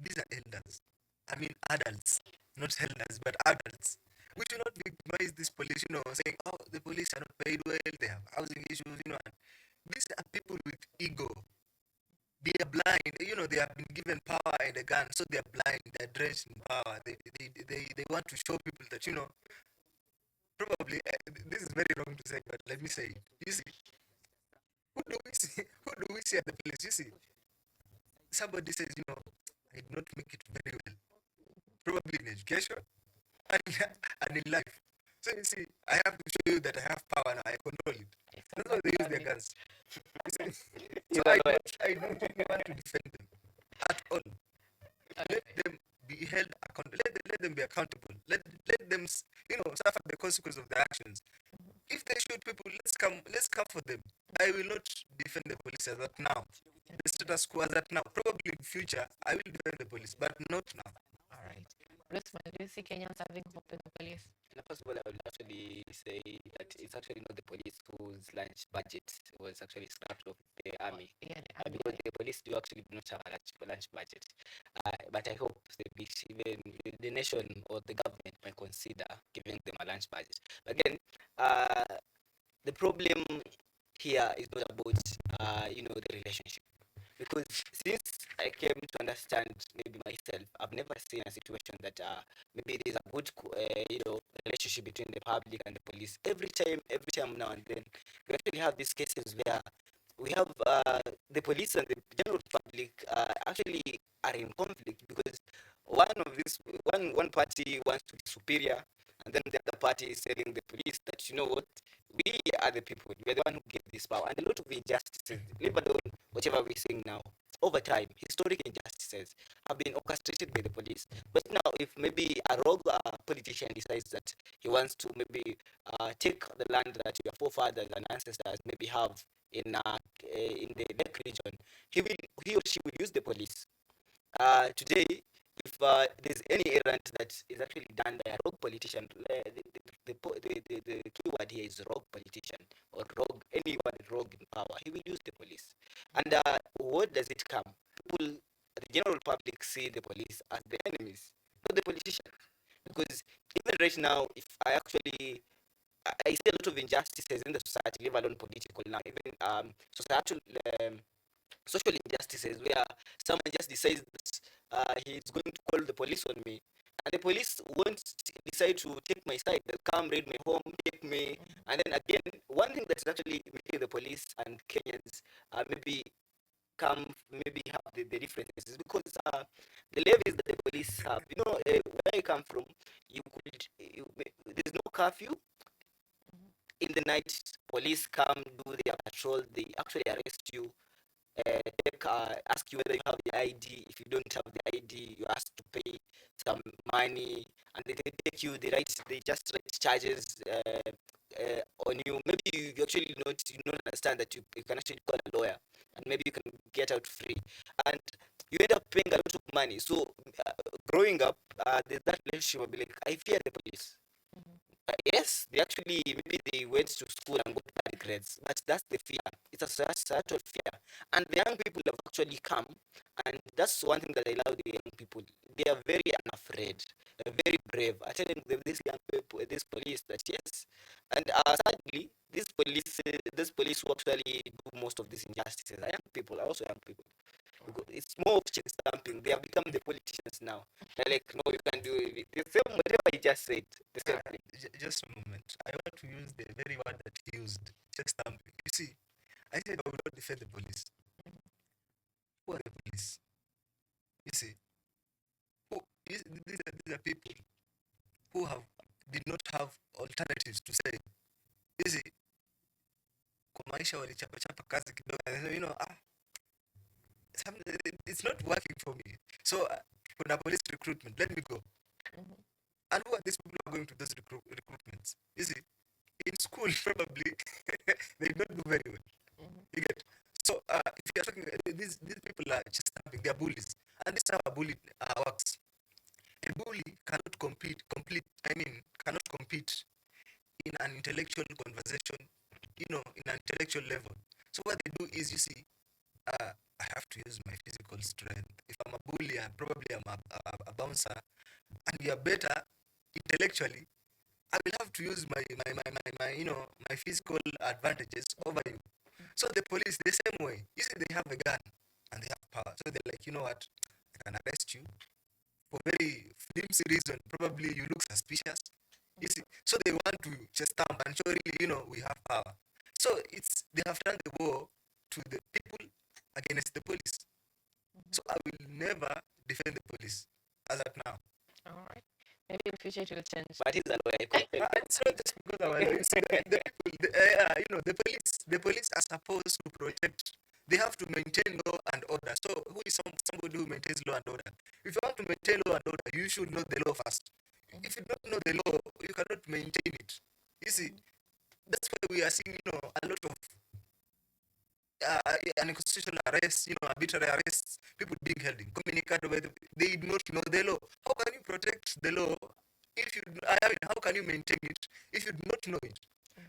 these are elders. I mean, adults, not elders, but adults. We should not victimize this police, saying, oh, the police are not paid well, they have housing issues. And these are people with ego. They are blind, they have been given power and a gun, so they are blind, they're drenched in power. They want to show people that, probably, this is very wrong to say, but let me say it. You see, who do we see at the police? You see, somebody says, I did not make it very well, probably in education and, and in life. So you see, I have to show you that I have power now. I control it. That's why they use their guns. You see? So I don't really want to defend them at all. Let them be held accountable. Let them be accountable. Let them suffer the consequence of their actions. If they shoot people, let's come for them. I will not defend the police as at now. The status quo as at now. Probably in future I will defend the police, but not now. All right. Ruthman, do you see Kenyans having hope in the police? And first of all, I would actually say that it's actually not the police whose lunch budget was actually scrapped off the army. Yeah, Because the police do actually not have a lunch budget. But I hope even the nation or the government might consider giving them a lunch budget. But again, the problem here is not about the relationship, because since I came to understand maybe myself, I've never seen a situation that maybe there's a good relationship between the public and the police. Every time now and then, we actually have these cases where we have the police and the general public actually are in conflict, because one party wants to be superior, and then the other party is telling the police that, you know what, we are the people, we are the one who get this power, and a lot of injustices, leave alone whatever we're saying now. over time, historic injustices have been orchestrated by the police. But now, if maybe a rogue politician decides that he wants to maybe take the land that your forefathers and ancestors maybe have in the Lake region, he or she will use the police. Today, if there's any errand that is actually done by a rogue politician, the key word here is rogue politician or rogue, anyone rogue in power, he will use the police. And what does it come? People, the general public see the police as the enemies, not the politicians. Because even right now, if I see a lot of injustices in the society, leave alone political now, even societal social injustices where someone just decides that he's going to call the police on me, and the police won't decide to take my side. They'll come, raid my home, take me, and then again, one thing that's actually making the police and Kenyans maybe come maybe have the differences is because the levies that the police have. Where I come from, there's no curfew. In the night, police come do their patrol. They actually arrest you, ask you whether you have the ID. If you don't have the ID, you ask to pay some money, and they take you. They just write charges on you. Maybe you actually you don't understand that you can actually call a lawyer, and maybe you can get out free, and you end up paying a lot of money. So growing up, there's that relationship of like, I fear the police. Yes, they actually maybe they went to school and got bad grades, but that's the fear. It's a societal fear, and the young people have actually come, and that's one thing that I love the young people. They are very unafraid, very brave. I tell them these young people, this police, that yes, and sadly, this police who actually do most of these injustices are young people, are also young people. Because it's more of chin stamping. They have become the politicians now. They're like, no, you can't do it. The same, whatever he just said. The same thing. Just a moment. I want to use the very word that he used, check stamping. You see, I said I will not defend the police. Who are the police? You see, these are people who did not have alternatives to say. You see, kwa maisha walichapa kazi kidogo, it's not working for me. So, kuna police recruitment, let me go. And who are these people who are going to those recruitments? You see, in school, probably, they don't do very well. You get? So, if you're talking, these people are just stamping, they're bullies. And this is how a bully works. A bully cannot cannot compete in an intellectual conversation, in an intellectual level. So what they do is, you see, I have to use my physical strength. If I'm a bully, I'm a bouncer, and you're better intellectually, I will have to use my physical advantages over you. So the police, the same way, you see, they have a gun and they have power. So they're like, you know what, I can arrest you for very flimsy reason. Probably you look suspicious. You see, so they want to just stamp and show really, we have power. So they have turned the war to the people against the police. So I will never defend the police as of now. All right. Maybe in future it will change. But he's a lawyer. It's not just because I'm a lawyer. The police are supposed to protect. They have to maintain law and order. So who is somebody who maintains law and order? If you want to maintain law and order, you should know the law first. If you don't know the law, you cannot maintain it. You see, that's why we are seeing, a lot of unconstitutional arrests, arbitrary arrests, people being held incommunicado by they do not know the law. How can you protect the law if how can you maintain it if you do not know it?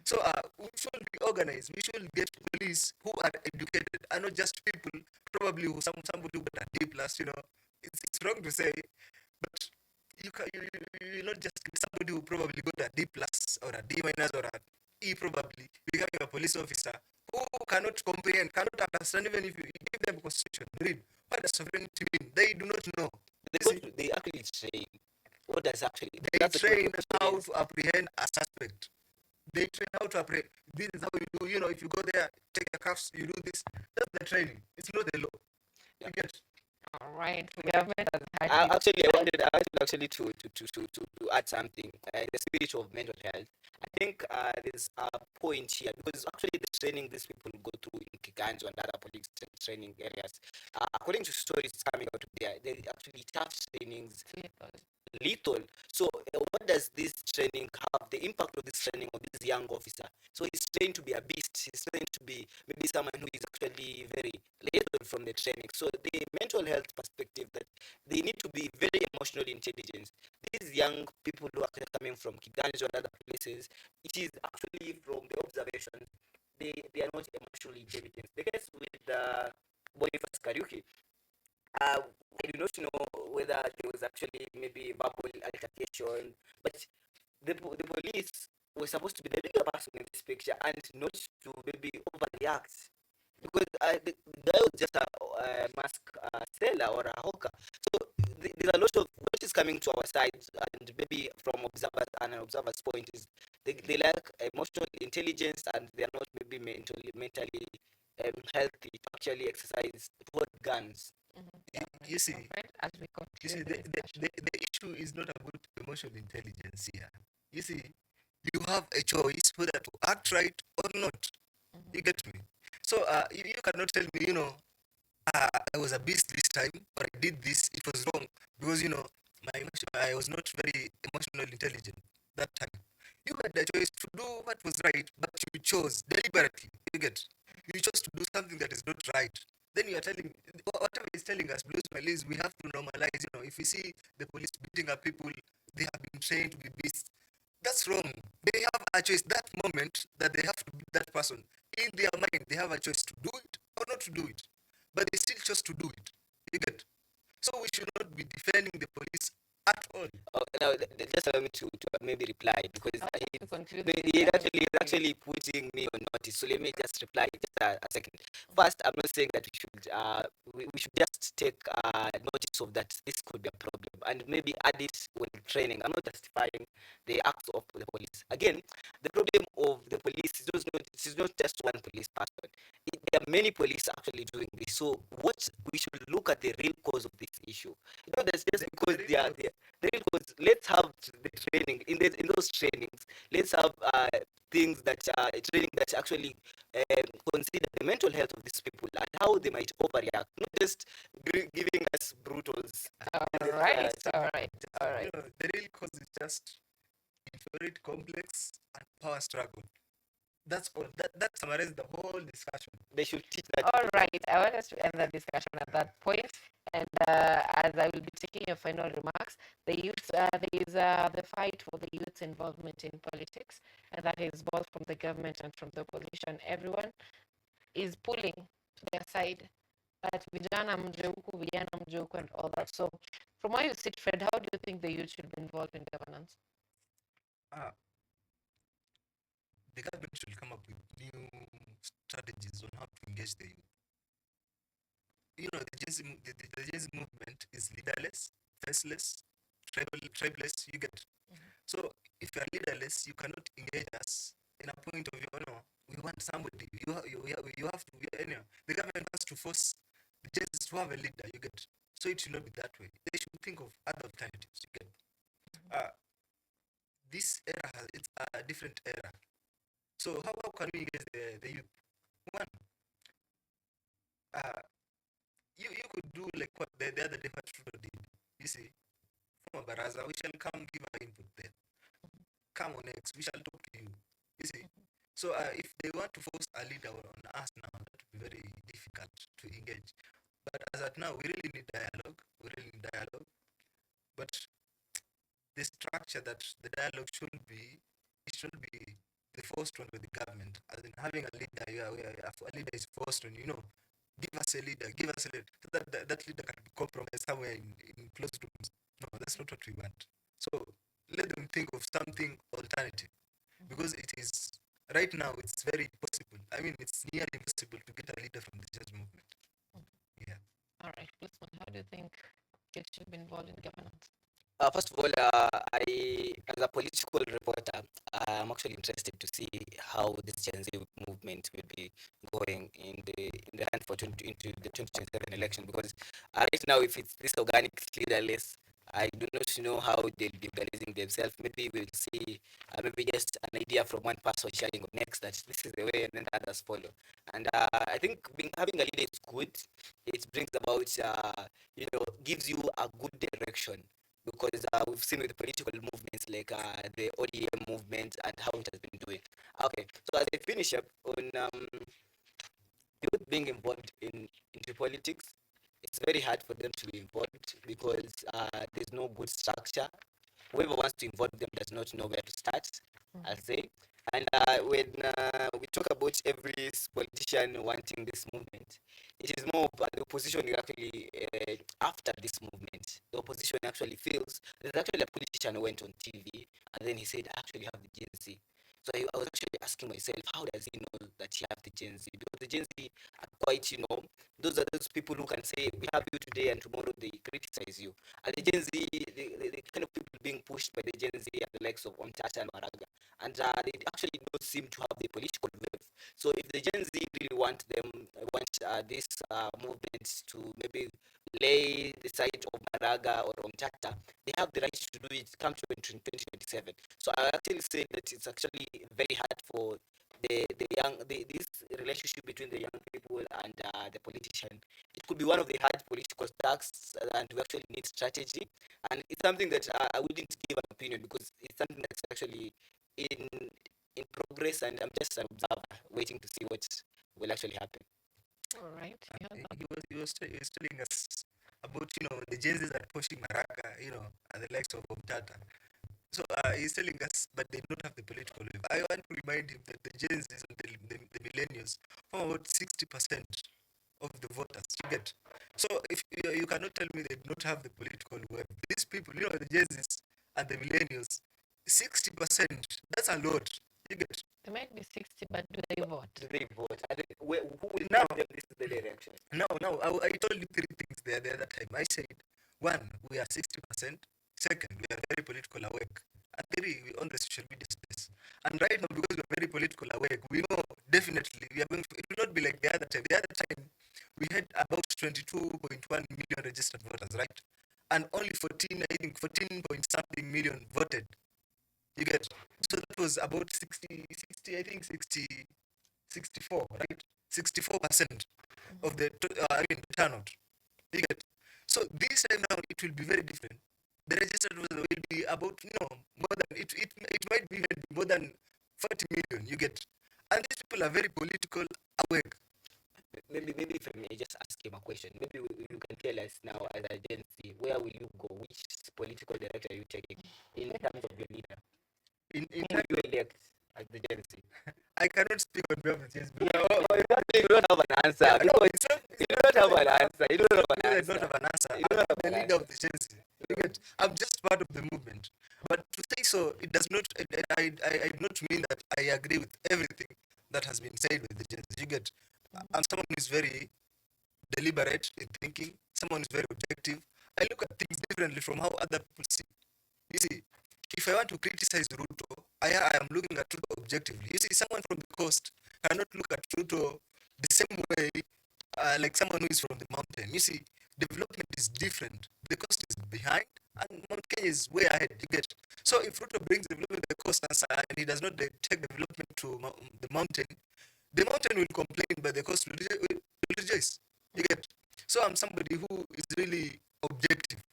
So we should be organized. We should get police who are educated and not just people probably somebody who got a D plus. It's wrong to say, but you not just get somebody who probably got a D plus or a D minus or a E probably becoming a police officer who cannot comprehend, cannot understand. Even if you give them constitution, read what does sovereignty mean, they do not know. They actually train. What does actually? They train how to apprehend a suspect. They train how to apprehend. This is how you do. If you go there, take the cuffs, you do this. That's the training. It's not the law. You get. All right. The government has had I wanted actually to add something in the spirit of mental health. I think there's a point here because actually the training these people go through in Kiganjo and other police training areas. According to stories coming out of there, they actually tough trainings, lethal. So, what does this training have? The impact of this training on this young officer. So, he's trained to be a beast. He's trained to be maybe someone who is actually very lethal from the training. So, the mental health perspective that they need to be very emotionally intelligent. These young people who are coming from Kiganjo and other places, it is actually from the observation, they are not emotionally intelligent. The case with Boniface Kariuki, I do not know whether there was actually maybe verbal altercation, but the police were supposed to be the bigger person in this picture and not to maybe overreact because the guy was just a mask seller or a hawker. So there's a lot of what is coming to our side, and maybe from observers and an observer's point is they lack emotional intelligence and they are not maybe mentally healthy to actually exercise hold guns. You see, as we you see, conclude the issue is not about emotional intelligence here. You see, you have a choice whether to act right or not. You get me? So you cannot tell me, I was a beast this time, or I did this, it was wrong because I was not very emotionally intelligent that time. You had the choice to do what was right, but you chose deliberately. You get? You chose to do something that is not right. Then you are telling whatever is telling us, blues my leaves, we have to normalize. If we see the police beating up people, they have been trained to be beasts. That's wrong. They have a choice. That moment that they have to beat that person, in their mind, they have a choice to do it or not to do it. But they still chose to do it. You get? So we should not be defending the police at all. Now, just allow me to maybe reply because it's actually putting me on notice. So let me just reply just a second. First, I'm not saying that we should just take notice of that this could be a problem and maybe add it when training. I'm not justifying the acts of the police. Again, the problem of the police is not just one police person. There are many police actually doing this. So what we should look at the real cause of this issue. That's just because they are there. The real cause. Let's have the training in those trainings. Let's have things that training that actually consider the mental health of these people and how they might overreact, not just giving us brutals. All right, all right, all right. The real cause is just inferiority complex and power struggle. That's all. That summarizes the whole discussion. They should teach that. All right, I want us to end the discussion at that point. And as I will be taking your final remarks, the youth, there is the fight for the youth's involvement in politics, and that is both from the government and from the opposition. Everyone is pulling to their side. That vijana mje huku, vijana mje huku, and all that. So, from where you sit, Fred, how do you think the youth should be involved in governance? The government should come up with new strategies on how to engage the youth. The Gen Z movement is leaderless, faceless, tribeless. You get. So if you are leaderless, you cannot engage us in a point of we want somebody. You have to. The government has to force the Gen Z to have a leader. You get. So it should not be that way. They should think of other alternatives. You get. This era it's a different era. So how can we engage the youth? One, you could do like what the other day what Trudeau did. You see, from a baraza, we shall come give our input there. Come on X, we shall talk to you. You see. So if they want to force a leader on us now, that would be very difficult to engage. But as at now, we really need dialogue. We really need dialogue. But the structure that the dialogue should be, it should be the first one with the government. As in having a leader, a leader is first one, give us a leader, give us a leader. So that leader can be compromised somewhere in closed rooms. No, that's not what we want. So let them think of something alternative. Because it is, right now, it's very possible. I mean, it's nearly impossible to get a leader from the jazz movement. Yeah. All right, how do you think it should be involved in governance? First of all, as a political reporter, I'm actually interested to see how this Gen Z movement will be going in the hunt for into the 2027 election. Because right now, if it's this organic leaderless, I do not know how they'll be organizing themselves. Maybe we'll see, maybe just an idea from one person sharing on next that this is the way, and then others follow. And I think having a leader is good. It brings about, gives you a good direction, because we've seen with political movements like the ODM movement and how it has been doing. Okay, so as I finish up on youth being involved into politics, it's very hard for them to be involved because there's no good structure. Whoever wants to involve them does not know where to start, I'll say. And when we talk about every politician wanting this movement, it is more of the opposition is actually after this movement. The opposition actually feels there's actually a politician who went on TV and then he said, I actually have the Gen Z. So I was actually asking myself, how does he know that he have the Gen Z? Because the Gen Z are quite, those are those people who can say, we have you today and tomorrow they criticize you. And the Gen Z, the kind of people being pushed by the Gen Z and the likes of Omtata and Maraga, and they actually don't seem to have the political wave. So if the Gen Z really want this movement to maybe lay the side of Maraga or Omtata, they have the right to do it come to 2027. So I actually say that it's actually very hard for this relationship between the young people and the politician. It could be one of the hard political tasks, and we actually need strategy. And it's something that I wouldn't give an opinion because it's something that's actually in in progress, and I'm just an observer waiting to see what will actually happen. All right. He was telling us about the Gen Zs are pushing Maraga, and the likes of Omtata. So he's telling us, but they don't have the political wave. I want to remind him that the Gen Zs and the millennials form about 60% of the voters. You get. So if you cannot tell me they don't have the political wave, these people, the Gen Zs and the millennials, 60%. That's a lot. You get. They might be 60, but do they vote? Do they vote? And who will Now, tell them this is the direction? No, I told you three things there the other time. I said, one, we are 60%. Second, we are very political awake. And three, we own the social media space. And right now, because we're very political awake, we know definitely we are going to, it will not be like the other time. The other time, we had about 22.1 million registered voters, right? And only 14 point something million voted. You get. So that was about 60, I think 64, right? 64% of the turnout. You get. So this time now it will be very different. The registered voters will be about more than it might be even more than 40 million. You get. And these people are very political awake. Maybe if I may just ask him a question, maybe you can tell us now as a Gen Z, where will you go? Which political direction are you taking in terms of your leader? In Who will you elect as the Gen Z? I cannot speak on behalf of the Gen Z. You don't have an answer. Yeah, no, because you don't have an answer. You don't have an I answer. don't have an answer. You don't have I'm an the leader answer. of the Gen Z. You get. I'm just part of the movement. But to say so, it does not. I do not mean that I agree with everything that has been said with the Gen Z. You get. I'm someone who is very deliberate in thinking. Someone who is very objective. I look at things differently from how other people see. You see, if I want to criticize Ruto, I am looking at Ruto objectively. You see, someone from the coast cannot look at Ruto the same way like someone who is from the mountain. You see, development is different. The coast is behind, and Mount Kenya is way ahead. You get. So if Ruto brings development to the coast and he does not take development to the mountain will complain, but the coast will rejoice. You get. So I'm somebody who is really objective.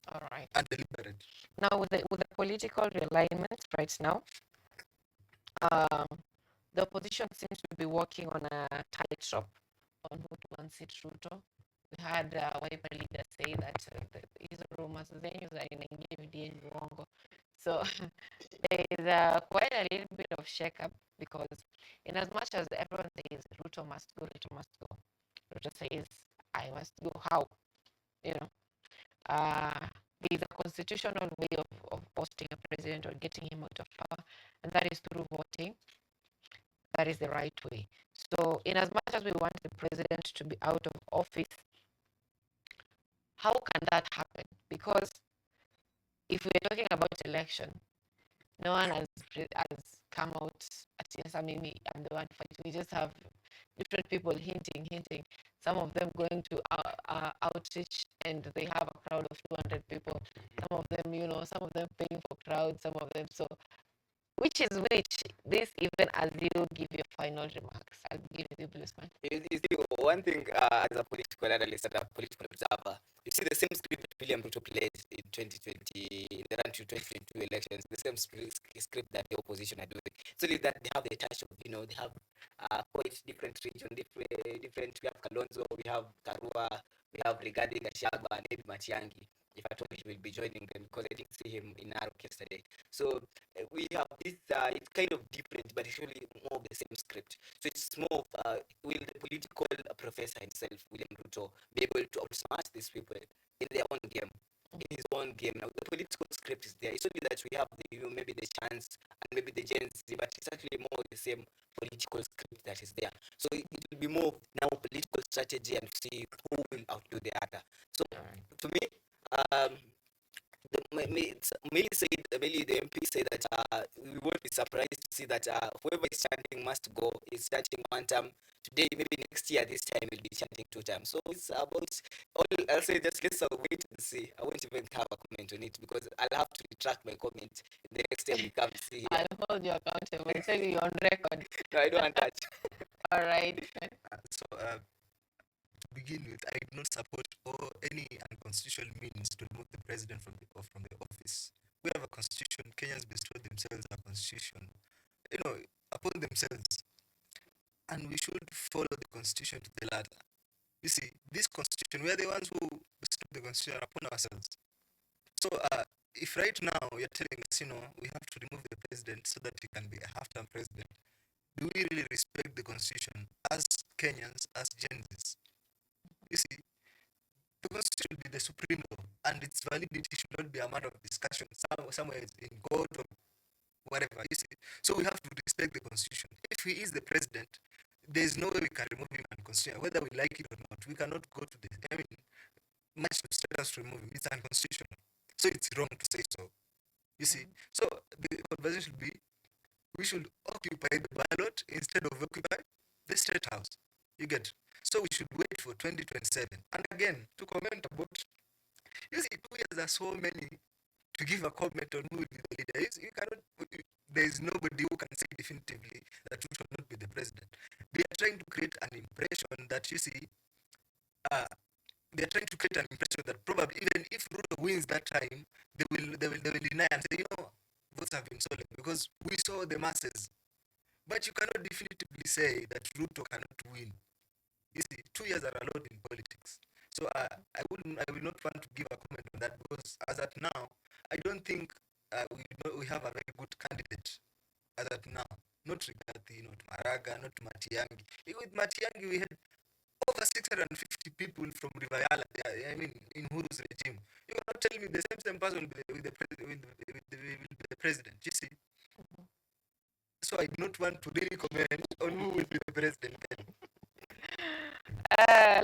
All right. And deliberate. Now, with the political realignment right now, the opposition seems to be working on a tightrope on who to unseat Ruto. We had Wiper leader say that hizo rumors zenyu za inaingia VDA ni uongo. So there is quite a little bit of shake-up because in as much as everyone says Ruto must go, Ruto says I must go. How? You know, there is a constitutional way of posting a president or getting him out of power, and that is through voting. That is the right way. So, in as much as we want the president to be out of office, how can that happen? Because if we're talking about election, no one has come out at yes, maybe I'm the one fight. We just have different people hinting. Some of them going to outreach and they have a crowd of 200 people. Some of them, some of them paying for crowds, some of them. So which is which? This, even as you give your final remarks, I'll give you Blue Smile. You see, one thing as a political analyst and a political observer, you see the same script that William Ruto played in 2020, in the run to 2022 elections, the same script that the opposition are doing. It's only that they have the touch of, they have quite different region, different. We have Kalonzo, we have Karua, we have regarding Gachagua and maybe Matiangi. If I told he will be joining them, because I didn't see him in Narok yesterday. So we have this, it's kind of different, but it's really more of the same script. So it's more of, will the political professor himself, William Ruto, be able to outsmart these people in their own game? In his own game. Now the political script is there. It's only that we have maybe the chance and maybe the Gen Z, but it's actually more the same political script that is there. So it will be more now political strategy and see who will outdo the other. So to me, the MP said that we won't be surprised to see that whoever is chanting must go is chanting one time today, maybe next year this time will be chanting 2 times. So it's about all. I'll say just let's wait and see. I won't even have a comment on it because I'll have to retract my comment the next time we come to see here. I'll hold you accountable. I'll tell you on record. No, I don't want that. All right. To begin with, I do not support any unconstitutional means to remove the president from the office. We have a constitution. Kenyans bestowed themselves a constitution, upon themselves, and we should follow the constitution to the letter. You see, this constitution, we are the ones who bestowed the constitution upon ourselves. So, if right now you're telling us, we have to remove the president so that he can be a half-term president, do we really respect the constitution as Kenyans, as Gen Zs? You see, the constitution should be the supreme law, and its validity should not be a matter of discussion somewhere in court or whatever. You see, so we have to respect the constitution. If he is the president, there is no way we can remove him unconstitutional, whether we like it or not. We cannot go to the much to straight us to remove him. It's unconstitutional. So it's wrong to say so. You see, so the conversation should be, we should occupy the ballot instead of occupy the state house. You get? So we should wait for 2027. And again, to comment about, you see, 2 years are so many to give a comment on who the leader is. You cannot. There is nobody who can say definitively that who should not be the president. They are trying to create an impression that, you see, they are trying to create an impression that probably even if Ruto wins that time, they will deny and say, votes have been stolen because we saw the masses. But you cannot definitively say that Ruto cannot win. You see, 2 years are a lot in politics. So I will not want to give a comment on that because as at now, I don't think we have a very good candidate as at now. Not Rigathi, not Maraga, not Matiangi. With Matiangi, we had over 650 people from Rivayala, in Huru's regime. You cannot tell me the same person will be the president. You see? So I do not want to really comment on who will be the president then.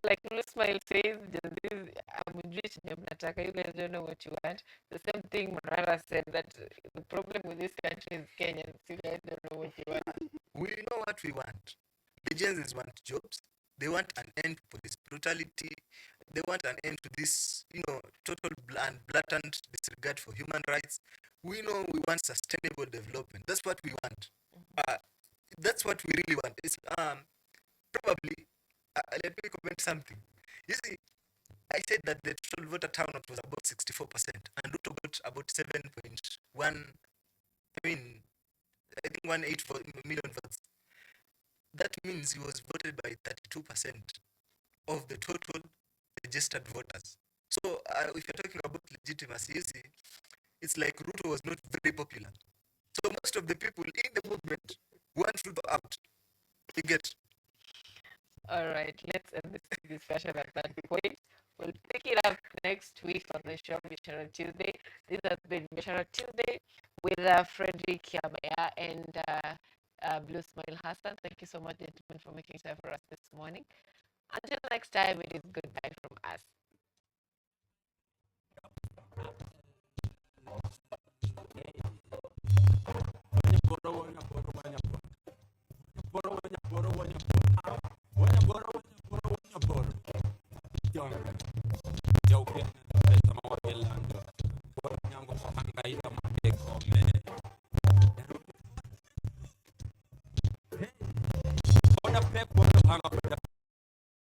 Like Blue Smile says, I'm rich, you guys don't know what you want. The same thing Marara said, that the problem with this country is Kenyans. You guys don't know what you want. We know what we want. The Gen Zs want jobs. They want an end to police brutality. They want an end to this, total and blatant disregard for human rights. We know we want sustainable development. That's what we want. That's what we really want. It's probably. Let me comment something. You see, I said that the total voter turnout was about 64%, and Ruto got about 7.1. I think 1.8 million votes. That means he was voted by 32% of the total registered voters. So if you're talking about legitimacy, you see, it's like Ruto was not very popular. So most of the people in the movement want Ruto out. You get? All right, let's end this discussion at that point. We'll pick it up next week on the show, Biashara Tuesday. This has been Biashara Tuesday with Frederick Yamaya and Blue Smile Hassan. Thank you so much, gentlemen, for making time for us this morning. Until next time, it is goodbye from us. pepo hana